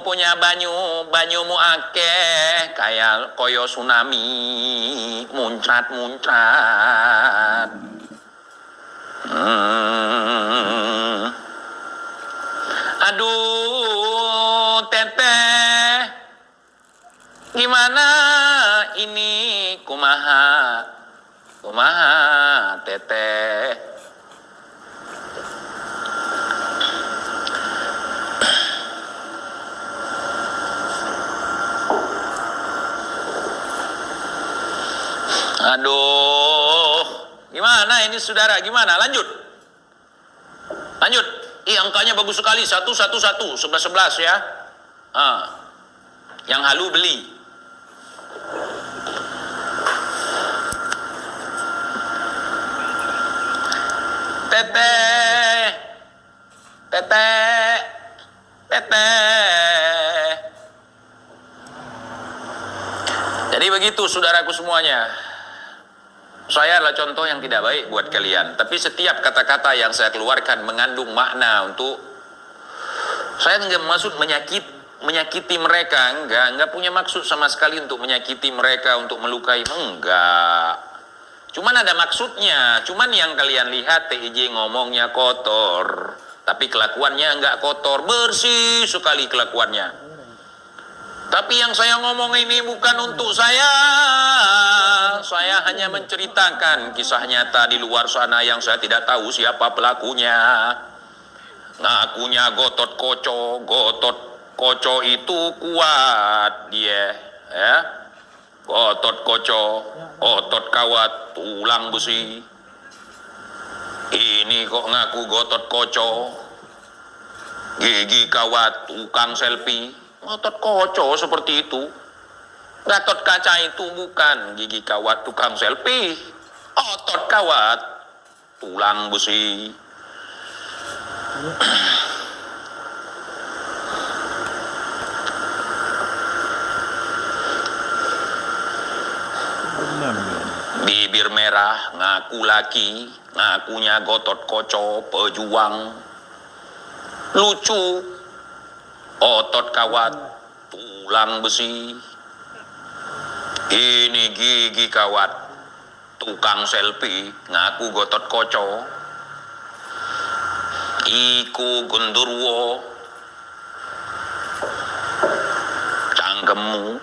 punya banyu, banyumu akeh kayak koyo tsunami muncrat-muncrat. Aduh, teteh, gimana ini kumaha, kumaha teteh. Aduh, gimana ini saudara, gimana, lanjut. Angkanya bagus sekali, 111, 11 ya. Yang halu beli. Teteh. Jadi begitu saudaraku semuanya. Saya adalah contoh yang tidak baik buat kalian. Tapi setiap kata-kata yang saya keluarkan mengandung makna untuk, saya nggak maksud menyakiti mereka, enggak punya maksud sama sekali untuk menyakiti mereka, untuk melukai, enggak. Cuman ada maksudnya. Cuman yang kalian lihat TIJ ngomongnya kotor, tapi kelakuannya enggak kotor, bersih sekali kelakuannya. Tapi yang saya ngomong ini bukan untuk saya hanya menceritakan kisah nyata di luar sana yang saya tidak tahu siapa pelakunya. Ngakunya Gotot Koco itu kuat dia, ya. Gotot Koco, otot kawat, tulang besi. Ini kok ngaku Gotot Koco, gigi kawat, tukang selfie. Otot Koco seperti itu. Gatot Kaca itu bukan gigi kawat tukang selfie. Otot kawat, tulang besi. Bibir merah, ngaku laki, ngakunya Gotot Koco, pejuang. Lucu. Otot kawat, tulang besi. Ini gigi kawat, tukang selfie, ngaku Gotot Koco. Iku Gundurwo, cangkemmu,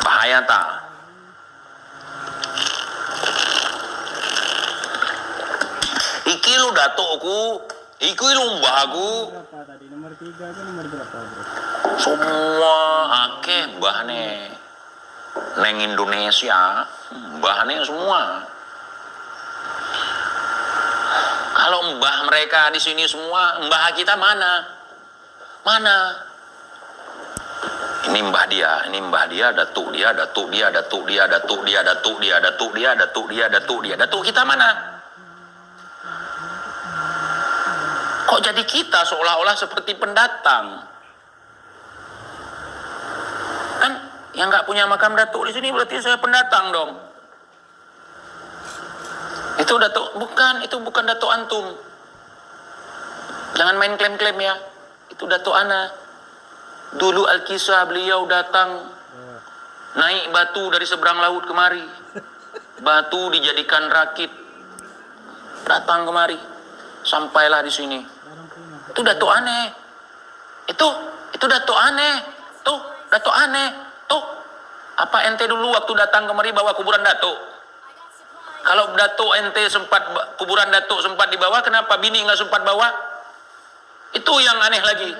bahaya tak? Iki lu datukku, iki lu mbahku. Berapa tadi? Nomor 3 ke nomor berapa, bro? Semua akeh mbahne. Neng Indonesia, mbahne semua. Kalau mbah mereka di sini semua, mbah kita mana? Mana? Ini mbah dia, datuk dia. Datuk kita mana? Kok jadi kita seolah-olah seperti pendatang? Kan yang nggak punya makam datuk di sini berarti saya pendatang dong. Itu datuk, itu bukan datuk antum. Jangan main klaim-klaim ya. Itu datuk ana. Dulu Al-Kisah beliau datang naik batu dari seberang laut kemari. Batu dijadikan rakit. Datang kemari. Sampailah di sini. Itu datuk aneh. Itu datuk aneh. Tuh, datuk aneh. Tuh. Apa ente dulu waktu datang kemari bawa kuburan datuk? Kalau datuk ente kuburan datuk sempat dibawa, kenapa bini nggak sempat bawa? Itu yang aneh lagi.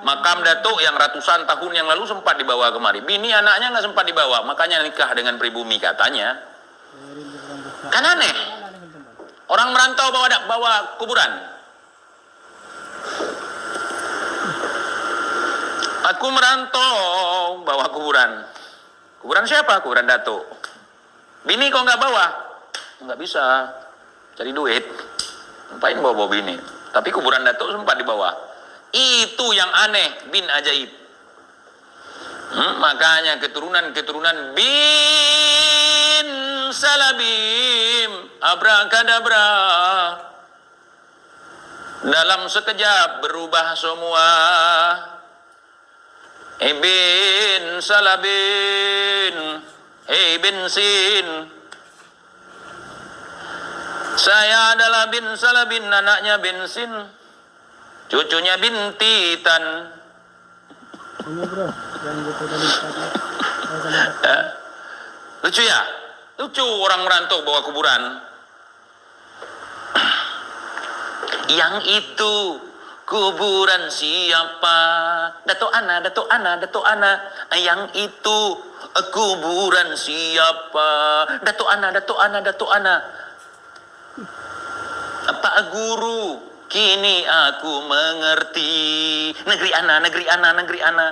Makam datuk yang ratusan tahun yang lalu sempat dibawa kemari. Bini anaknya nggak sempat dibawa, makanya nikah dengan pribumi katanya. Kan aneh. Orang merantau bawa kuburan. Aku merantau bawa kuburan. Kuburan siapa? Kuburan datuk. Bini kok nggak bawa? Nggak bisa, cari duit. Ngapain bawa bini? Tapi kuburan Datuk sempat di bawah. Itu yang aneh, bin ajaib. Makanya keturunan bin salabim, abrakadabra. Dalam sekejap berubah semua. Bin salabin, bensin. Saya adalah bin salabin, anaknya bensin, cucunya bintitan. Ini bro, yang gitu tadi tadi. Lucu ya? Lucu orang merantau bawa kuburan. Yang itu kuburan siapa? Datuk Ana, Datuk Ana, Datuk Ana. Yang itu kuburan siapa? Datuk Ana, Datuk Ana, Datuk Ana. Pak Guru, kini aku mengerti. Negeri Ana, negeri Ana, negeri Ana.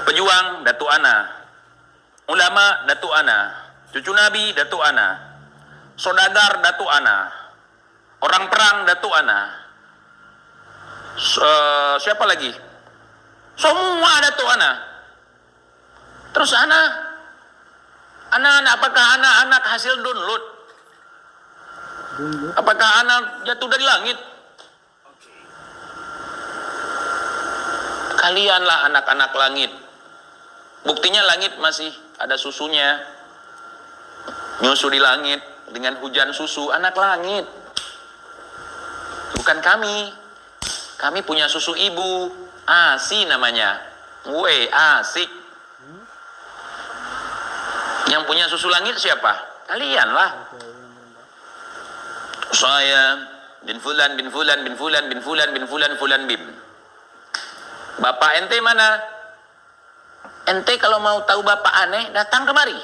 Pejuang Datuk Ana, ulama Datuk Ana, cucu Nabi Datuk Ana, saudagar Datuk Ana, orang perang Datuk Ana. Siapa lagi? Semua Datuk Ana. Terus anak-anak, apakah anak-anak hasil download? Apakah anak jatuh dari langit? Kalianlah anak-anak langit. Buktinya langit masih ada susunya. Nyusu di langit dengan hujan susu, anak langit. Bukan kami. Kami punya susu ibu, ASI namanya. asik. Yang punya susu langit siapa? Kalian lah. Saya bin fulan bin fulan bin fulan bin fulan bin fulan fulan bim. Bapak ente mana? Ente kalau mau tahu bapak aneh, datang kemari.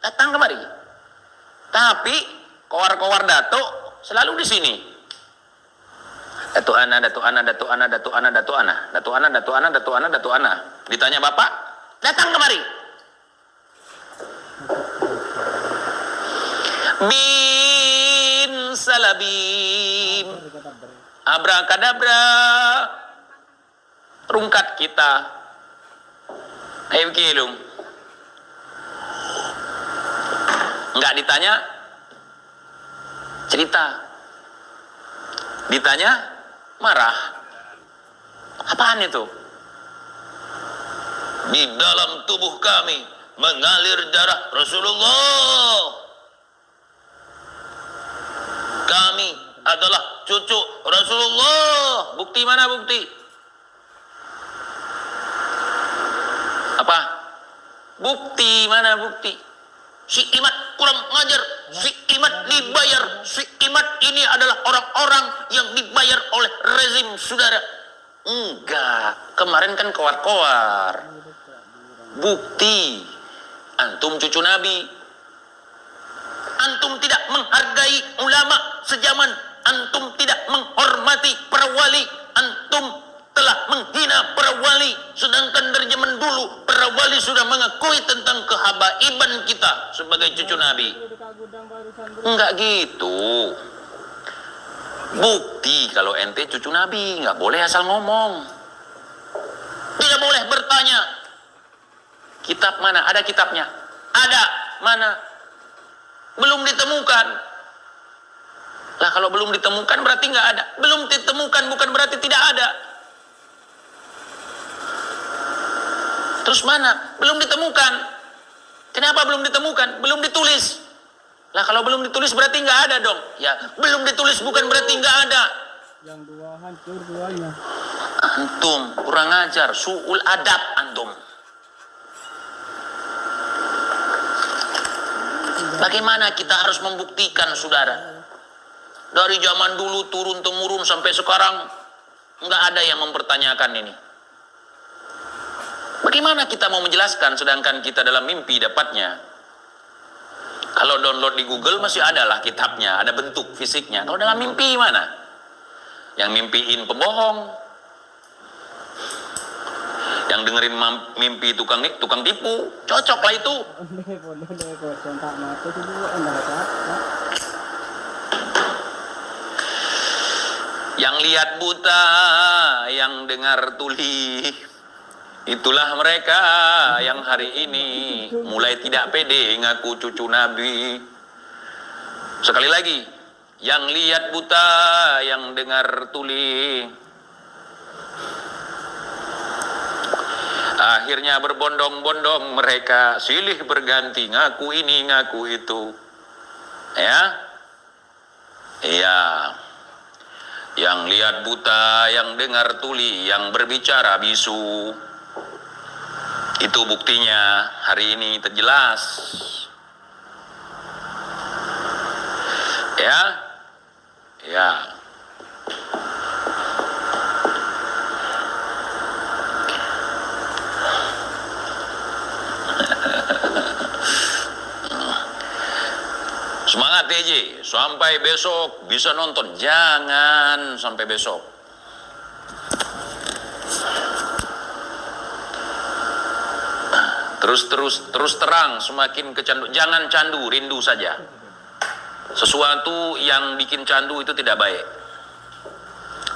Datang kemari. Tapi kowar-kowar datuk selalu di sini. Datuk Ana, Datuk Ana, Datuk Ana, Datuk Ana, Datuk Ana, Datuk Ana, Datuk Ana, Datuk Ana, Datuk Ana. Ditanya bapak, datang kemari. Bin salabim, abrakadabra, rungkat kita. Ayo kilung. Enggak ditanya, cerita. Ditanya, marah. Apaan itu? Di dalam tubuh kami mengalir darah Rasulullah. Kami adalah cucu Rasulullah. Bukti mana bukti? Apa? Bukti mana bukti? Si Imat kurang ngajar, si Imat dibayar, si Imat ini adalah orang-orang yang dibayar oleh rezim saudara. Enggak, kemarin kan kowar-kowar. Bukti, antum cucu Nabi. Antum tidak menghargai ulama sejaman, antum tidak menghormati para wali, antum telah menghina para wali, sedangkan dari zaman dulu para wali sudah mengakui tentang kehabaiban kita sebagai cucu Nabi. Enggak gitu. Bukti kalau ente cucu Nabi, nggak boleh asal ngomong. Tidak boleh bertanya. Kitab mana? Ada kitabnya? Ada. Mana? Belum ditemukan. Lah kalau belum ditemukan berarti nggak ada. Belum ditemukan bukan berarti tidak ada. Terus mana? Belum ditemukan. Kenapa belum ditemukan? Belum ditulis. Lah kalau belum ditulis berarti nggak ada dong. Ya belum ditulis bukan berarti nggak ada. Yang dua hancur duanya. Antum kurang ajar, suul adab antum. Bagaimana kita harus membuktikan saudara? Dari zaman dulu turun-temurun sampai sekarang nggak ada yang mempertanyakan ini. Bagaimana kita mau menjelaskan sedangkan kita dalam mimpi dapatnya? Kalau download di Google masih ada lah kitabnya, ada bentuk fisiknya. Kalau dalam mimpi mana? Yang mimpiin pembohong, yang dengerin mimpi tukang tipu, cocok lah itu. Yang lihat buta, yang dengar tuli. Itulah mereka yang hari ini mulai tidak pede ngaku cucu Nabi. Sekali lagi, yang lihat buta, yang dengar tuli. Akhirnya berbondong-bondong mereka, silih berganti ngaku ini, ngaku itu. Ya? Iya. Yang lihat buta, yang dengar tuli, yang berbicara bisu. Itu buktinya hari ini terjelas. Ya, ya. Semangat TJ, sampai besok bisa nonton. Jangan sampai besok. Terus terang semakin kecandu. Jangan candu, rindu saja. Sesuatu yang bikin candu itu tidak baik.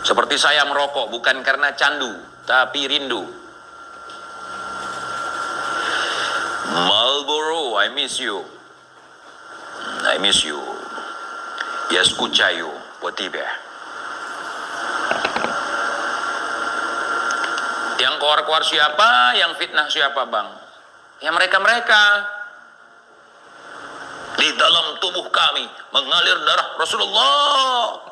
Seperti saya merokok bukan karena candu, tapi rindu. Marlboro, I miss you. I miss you. Ya escuchayo, potibe. Yang keluar-keluar siapa? Yang fitnah siapa, Bang? Ya mereka-mereka. Di dalam tubuh kami mengalir darah Rasulullah.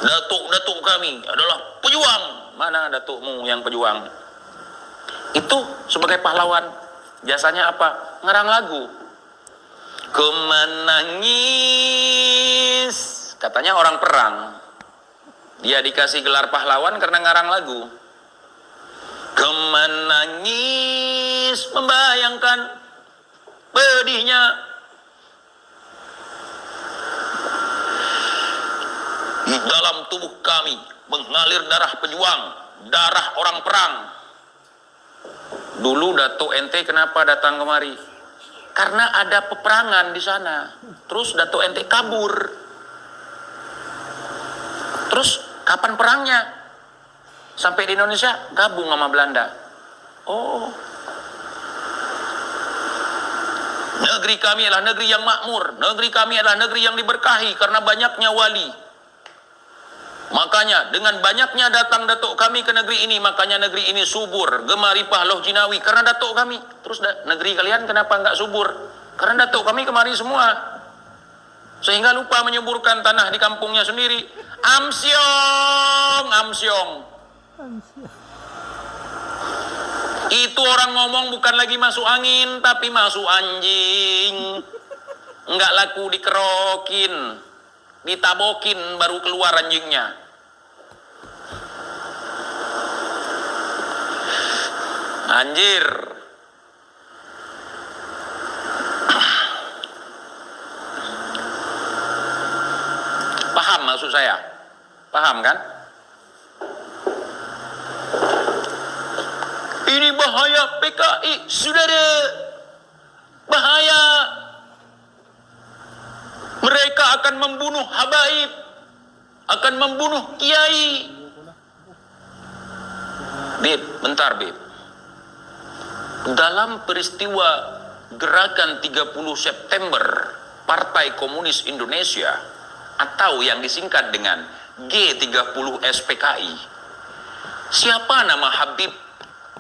Datuk-datuk kami adalah pejuang. Mana datukmu yang pejuang? Itu sebagai pahlawan. Biasanya apa? Ngarang lagu. Kemenangis. Katanya orang perang. Dia dikasih gelar pahlawan karena ngarang lagu. Kemenangis membayangkan pedihnya. Di dalam tubuh kami mengalir darah pejuang, darah orang perang. Dulu Datuk ente kenapa datang kemari? Karena ada peperangan di sana. Terus Datuk ente kabur. Terus kapan perangnya? Sampai di Indonesia gabung sama Belanda. Oh. Negeri kami adalah negeri yang makmur. Negeri kami adalah negeri yang diberkahi karena banyaknya wali. Makanya dengan banyaknya datang datuk kami ke negeri ini, makanya negeri ini subur, gemaripah loh jinawi karena datuk kami. Terus negeri kalian kenapa enggak subur? Karena datuk kami kemari semua. Sehingga lupa menyuburkan tanah di kampungnya sendiri. Amsyong, amsyong. Itu orang ngomong bukan lagi masuk angin, tapi masuk anjing. Enggak laku dikerokin, ditabokin baru keluar anjingnya. Anjir. Paham maksud saya? Paham kan? Ini bahaya PKI, saudara. Bahaya. Mereka akan membunuh habaib, akan membunuh kiai. Bib, bentar Bib. Dalam peristiwa gerakan 30 September Partai Komunis Indonesia atau yang disingkat dengan G30 SPKI, siapa nama Habib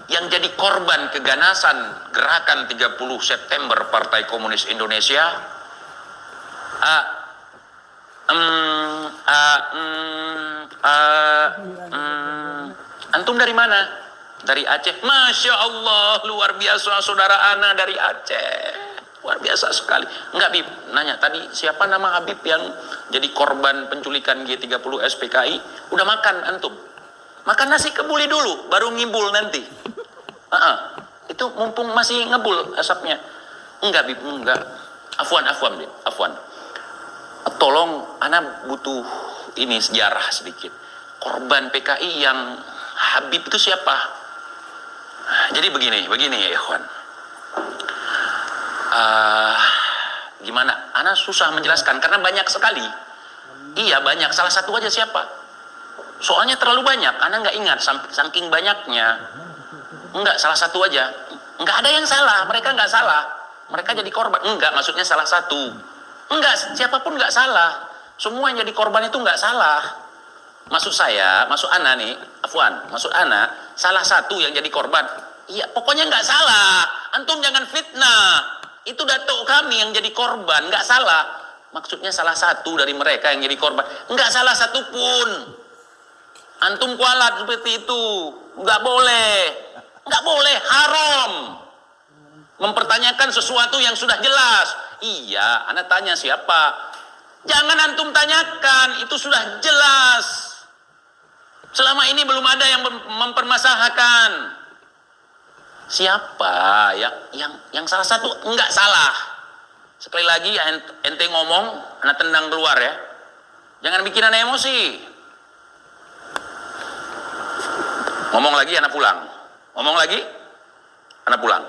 yang jadi korban keganasan gerakan 30 September Partai Komunis Indonesia? Antum dari mana? Dari Aceh. Masya Allah, luar biasa saudara Ana dari Aceh. Luar biasa sekali. Enggak Bib, nanya tadi siapa nama Habib yang jadi korban penculikan G30 SPKI? Udah makan antum? Makan nasi kebuli dulu, baru ngibul nanti. Itu mumpung masih ngebul asapnya. Enggak Bib, enggak. Afwan Bib, afwan. Tolong, Ana butuh ini sejarah sedikit. Korban PKI yang Habib itu siapa? Jadi begini ya ikhwan. Gimana? Ana susah menjelaskan karena banyak sekali. Iya banyak, salah satu aja siapa? Soalnya terlalu banyak, Anda nggak ingat saking banyaknya. Enggak, salah satu aja. Enggak ada yang salah, mereka nggak salah. Mereka jadi korban. Enggak, maksudnya salah satu. Enggak, siapapun nggak salah. Semua yang jadi korban itu nggak salah. Maksud saya, maksud Ana nih, Afwan, maksud Ana, salah satu yang jadi korban. Iya, pokoknya nggak salah. Antum jangan fitnah. Itu datuk kami yang jadi korban, nggak salah. Maksudnya salah satu dari mereka yang jadi korban. Nggak salah satupun. Antum kualat seperti itu. Nggak boleh. Nggak boleh, haram. Mempertanyakan sesuatu yang sudah jelas. Iya, Anda tanya siapa? Jangan antum tanyakan, itu sudah jelas. Selama ini belum ada yang mempermasalahkan. Siapa yang salah satu enggak salah. Sekali lagi ente ngomong, anak tendang keluar ya. Jangan bikin anak emosi. Ngomong lagi, anak pulang. Ngomong lagi, anak pulang.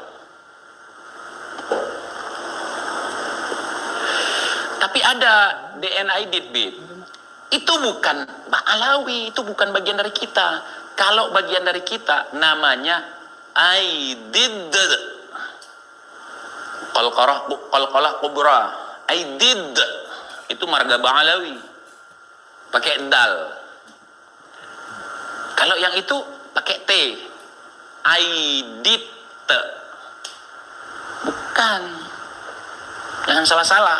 Tapi ada DNA Bib. Itu bukan Alawi, itu bukan bagian dari kita. Kalau bagian dari kita namanya Aidid. Qalqalah kubra. Aidid. Itu marga Ba'alawi. Pakai dal. Kalau yang itu pakai T. Aidit. Bukan. Jangan salah-salah.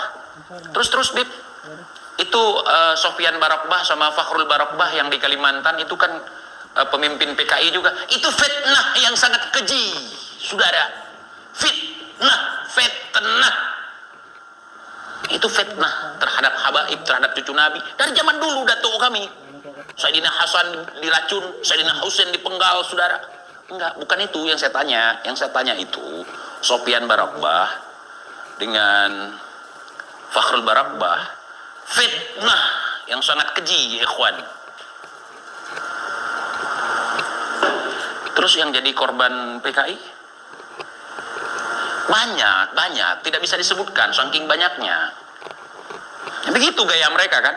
Terus Bib. Itu Sofyan Barokbah sama Fakhrul Barokbah yang di Kalimantan itu kan pemimpin PKI juga. Itu fitnah yang sangat keji, saudara. Fitnah. Itu fitnah terhadap habaib, terhadap cucu Nabi. Dari zaman dulu datuk kami. Sayyidina Hasan diracun, Sayyidina Husain dipenggal, saudara. Enggak, bukan itu yang saya tanya. Yang saya tanya itu Sofyan Barokbah dengan Fakhrul Barokbah. Fitnah yang sangat keji, ikhwan. Terus yang jadi korban PKI? Banyak, tidak bisa disebutkan, saking banyaknya. Begitu gaya mereka kan?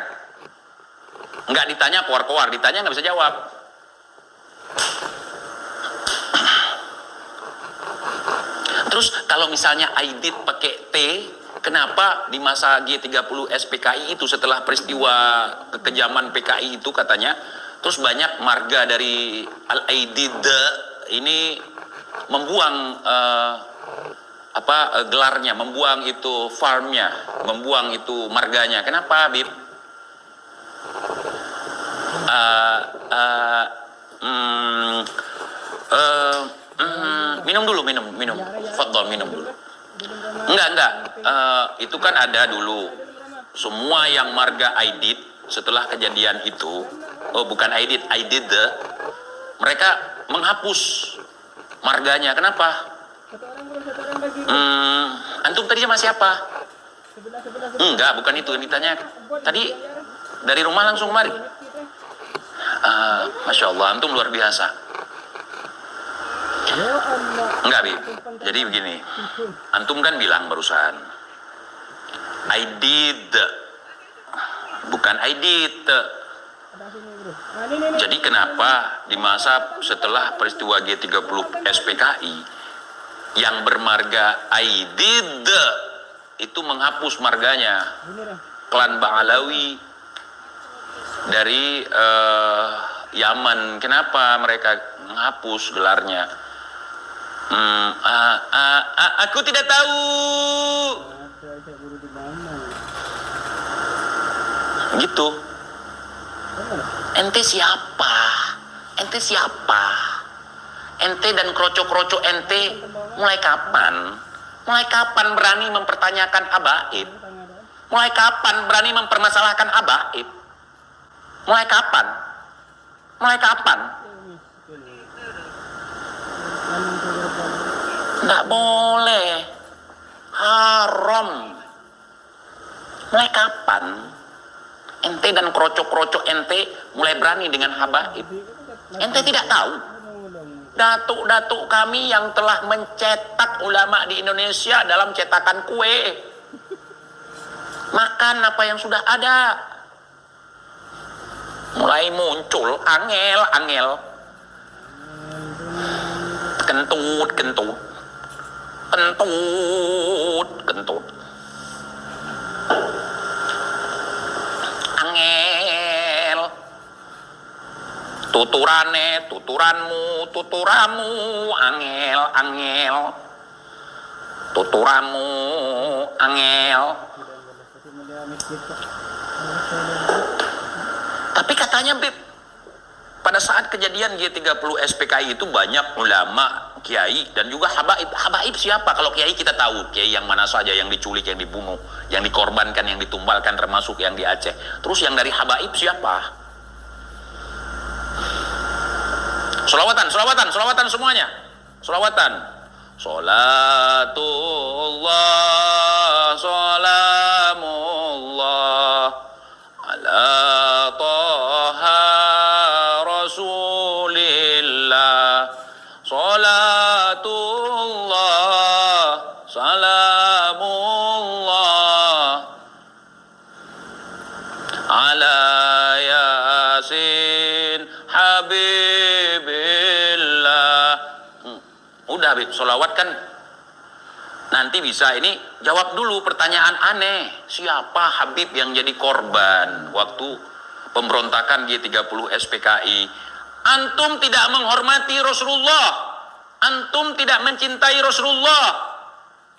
Nggak ditanya keluar-keluar, ditanya nggak bisa jawab. Terus kalau misalnya Aidit pakai T, kenapa di masa G30 SPKI itu setelah peristiwa kekejaman PKI itu katanya, terus banyak marga dari Al-Aidid ini membuang gelarnya, membuang itu farmnya, membuang itu marganya. Kenapa, Bib? Minum dulu. Fadhol, minum dulu. Enggak. Itu kan ada dulu. Semua yang marga Aidit setelah kejadian itu, bukan Aidit, mereka menghapus marganya. Kenapa? Antum tadi sama siapa? Enggak, bukan itu yang ditanya. Tadi dari rumah langsung mari. Masya Allah, antum luar biasa. Enggak, Bib. Jadi begini, antum kan bilang barusan Aidid, bukan Aidit. Jadi kenapa di masa setelah peristiwa G30 SPKI yang bermarga Aidid itu menghapus marganya klan Ba'alawi dari Yaman? Kenapa mereka menghapus gelarnya? Aku tidak tahu. Gitu. Ente siapa? Ente dan kroco-kroco ente mulai kapan? Mulai kapan berani mempertanyakan abaib? Mulai kapan berani mempermasalahkan abaib? Mulai kapan? Nggak boleh. Haram. Mulai kapan? Ente dan kroco-kroco ente mulai berani dengan habaib? Ente tidak tahu? Datuk-datuk kami yang telah mencetak ulama di Indonesia dalam cetakan kue. Makan apa yang sudah ada. Mulai muncul angel-angel. Kentut, kentut. Kentut, kentut. Angel. Tuturane, tuturanmu, tuturamu, angel, angel. Tuturamu, angel. Tapi katanya Beb, pada saat kejadian G30 SPKI itu banyak ulama, kiai, dan juga habaib. Habaib siapa? Kalau kiai kita tahu, kiai yang mana saja, yang diculik, yang dibunuh, yang dikorbankan, yang ditumbalkan, termasuk yang di Aceh. Terus yang dari habaib siapa? Solawatan, solawatan, solawatan semuanya. Solawatan. Salatullah, salamullah ala toha rasulillah. Salatullah, salamullah ala yasin habibillah. Udah Bib, solawat kan nanti bisa. Ini jawab dulu pertanyaan aneh. Siapa Habib yang jadi korban waktu pemberontakan G30 SPKI? Antum tidak menghormati Rasulullah, antum tidak mencintai Rasulullah.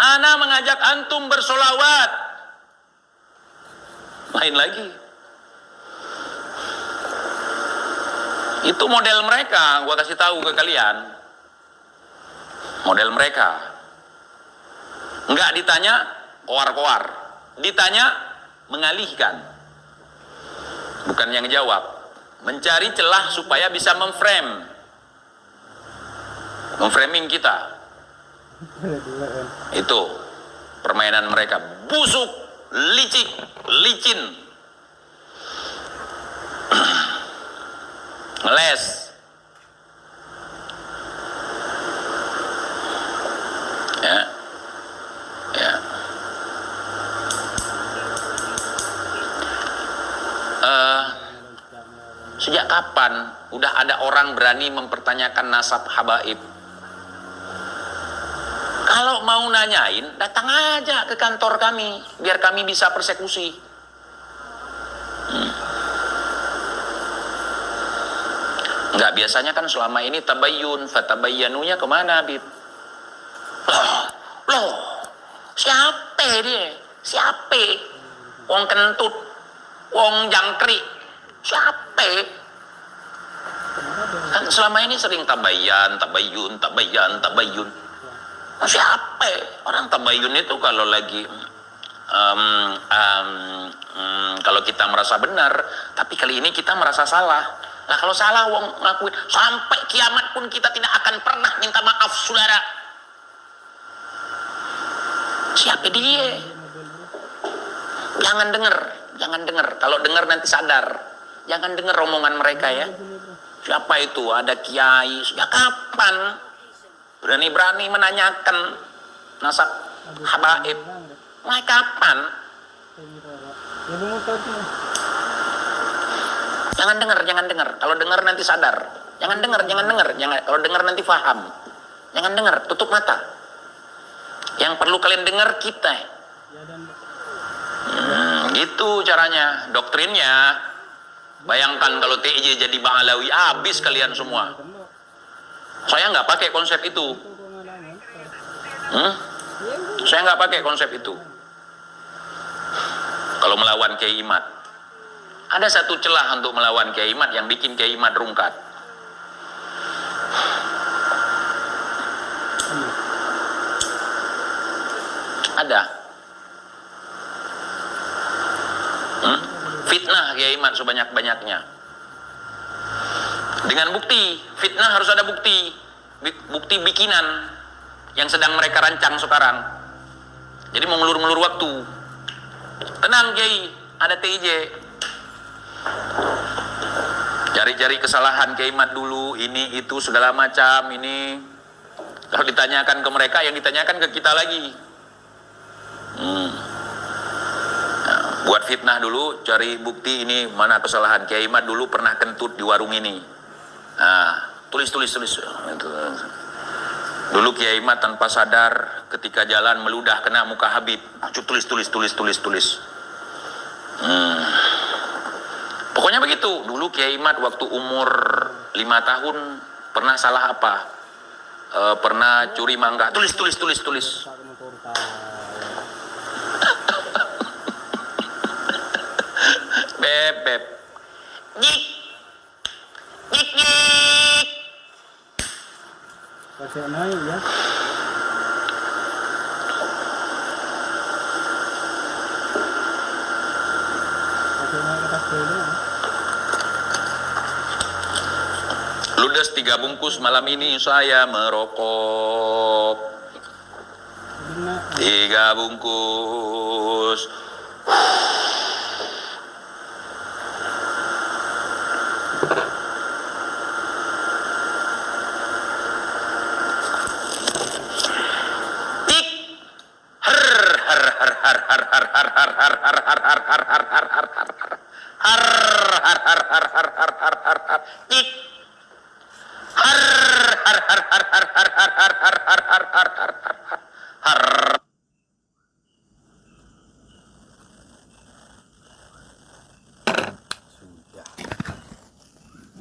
Ana mengajak antum bersolawat. Lain lagi. Itu model mereka, gua kasih tahu ke kalian. Model mereka. Enggak ditanya, koar-koar. Ditanya, mengalihkan. Bukan yang jawab. Mencari celah supaya bisa memframing kita. Itu permainan mereka. Busuk, licik, licin. Ngeles. Ya. Ya. Sejak kapan udah ada orang berani mempertanyakan nasab habaib? Kalau mau nanyain, datang aja ke kantor kami, biar kami bisa persekusi. Enggak, biasanya kan selama ini tabayyun, fatabayyanunya kemana, Bib? Loh, siapa dia? Siapa? Wong kentut, wong jangkrik, siapa? Kan selama ini sering tabayyan, tabayyun, tabayyan, tabayyun. Siapa? Orang tabayyun itu kalau lagi kalau kita merasa benar, tapi kali ini kita merasa salah. Nah kalau salah wong ngakuin, sampai kiamat pun kita tidak akan pernah minta maaf, saudara. Siapa dia? Jangan dengar. Kalau dengar nanti sadar. Jangan dengar omongan mereka ya. Siapa itu? Ada kiai. Sejak kapan berani-berani menanyakan nasab habaib? Mulai kapan? Jangan dengar. Kalau dengar nanti sadar. Jangan dengar. Kalau dengar nanti paham. Jangan dengar, tutup mata. Yang perlu kalian dengar kita. Gitu caranya, doktrinnya. Bayangkan kalau TJ jadi Bang Alawi, habis kalian semua. Saya nggak pakai konsep itu. Saya nggak pakai konsep itu. Kalau melawan Kiai Imad, ada satu celah untuk melawan Kiai Imad yang bikin Kiai Imad rungkat. Ada. Fitnah Kiai Imad sebanyak-banyaknya. Dengan bukti, fitnah harus ada bukti. Bukti bikinan yang sedang mereka rancang sekarang. Jadi mau ngelur-ngelur waktu. Tenang Kiai, ada TJ. Cari-cari kesalahan Kiai Imad dulu, ini itu segala macam ini. Kalau ditanyakan ke mereka, yang ditanyakan ke kita lagi. Buat fitnah dulu, cari bukti ini mana kesalahan. Kiai Mat dulu pernah kentut di warung ini. Nah, tulis. Dulu Kiai Mat tanpa sadar ketika jalan meludah kena muka Habib. Tulis. Pokoknya begitu. Dulu Kiai Mat waktu umur 5 tahun pernah salah apa? Pernah curi mangga. Tulis. Satu motor tahu. Beb. Jik. Pasir naik ya. Pasir naik atas dulu. Ludes 3 bungkus malam ini saya merokok. Benar. 3 bungkus.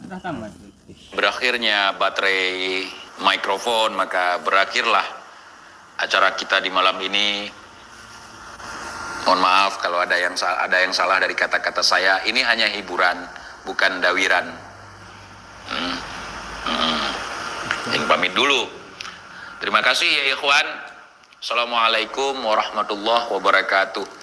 Sudah tamat. Berakhirnya baterai mikrofon, maka berakhirlah acara kita di malam ini. Mohon maaf kalau ada yang salah dari kata-kata saya. Ini hanya hiburan, bukan dawiran. Yang pamit dulu. Terima kasih ya ikhwan. Assalamualaikum warahmatullahi wabarakatuh.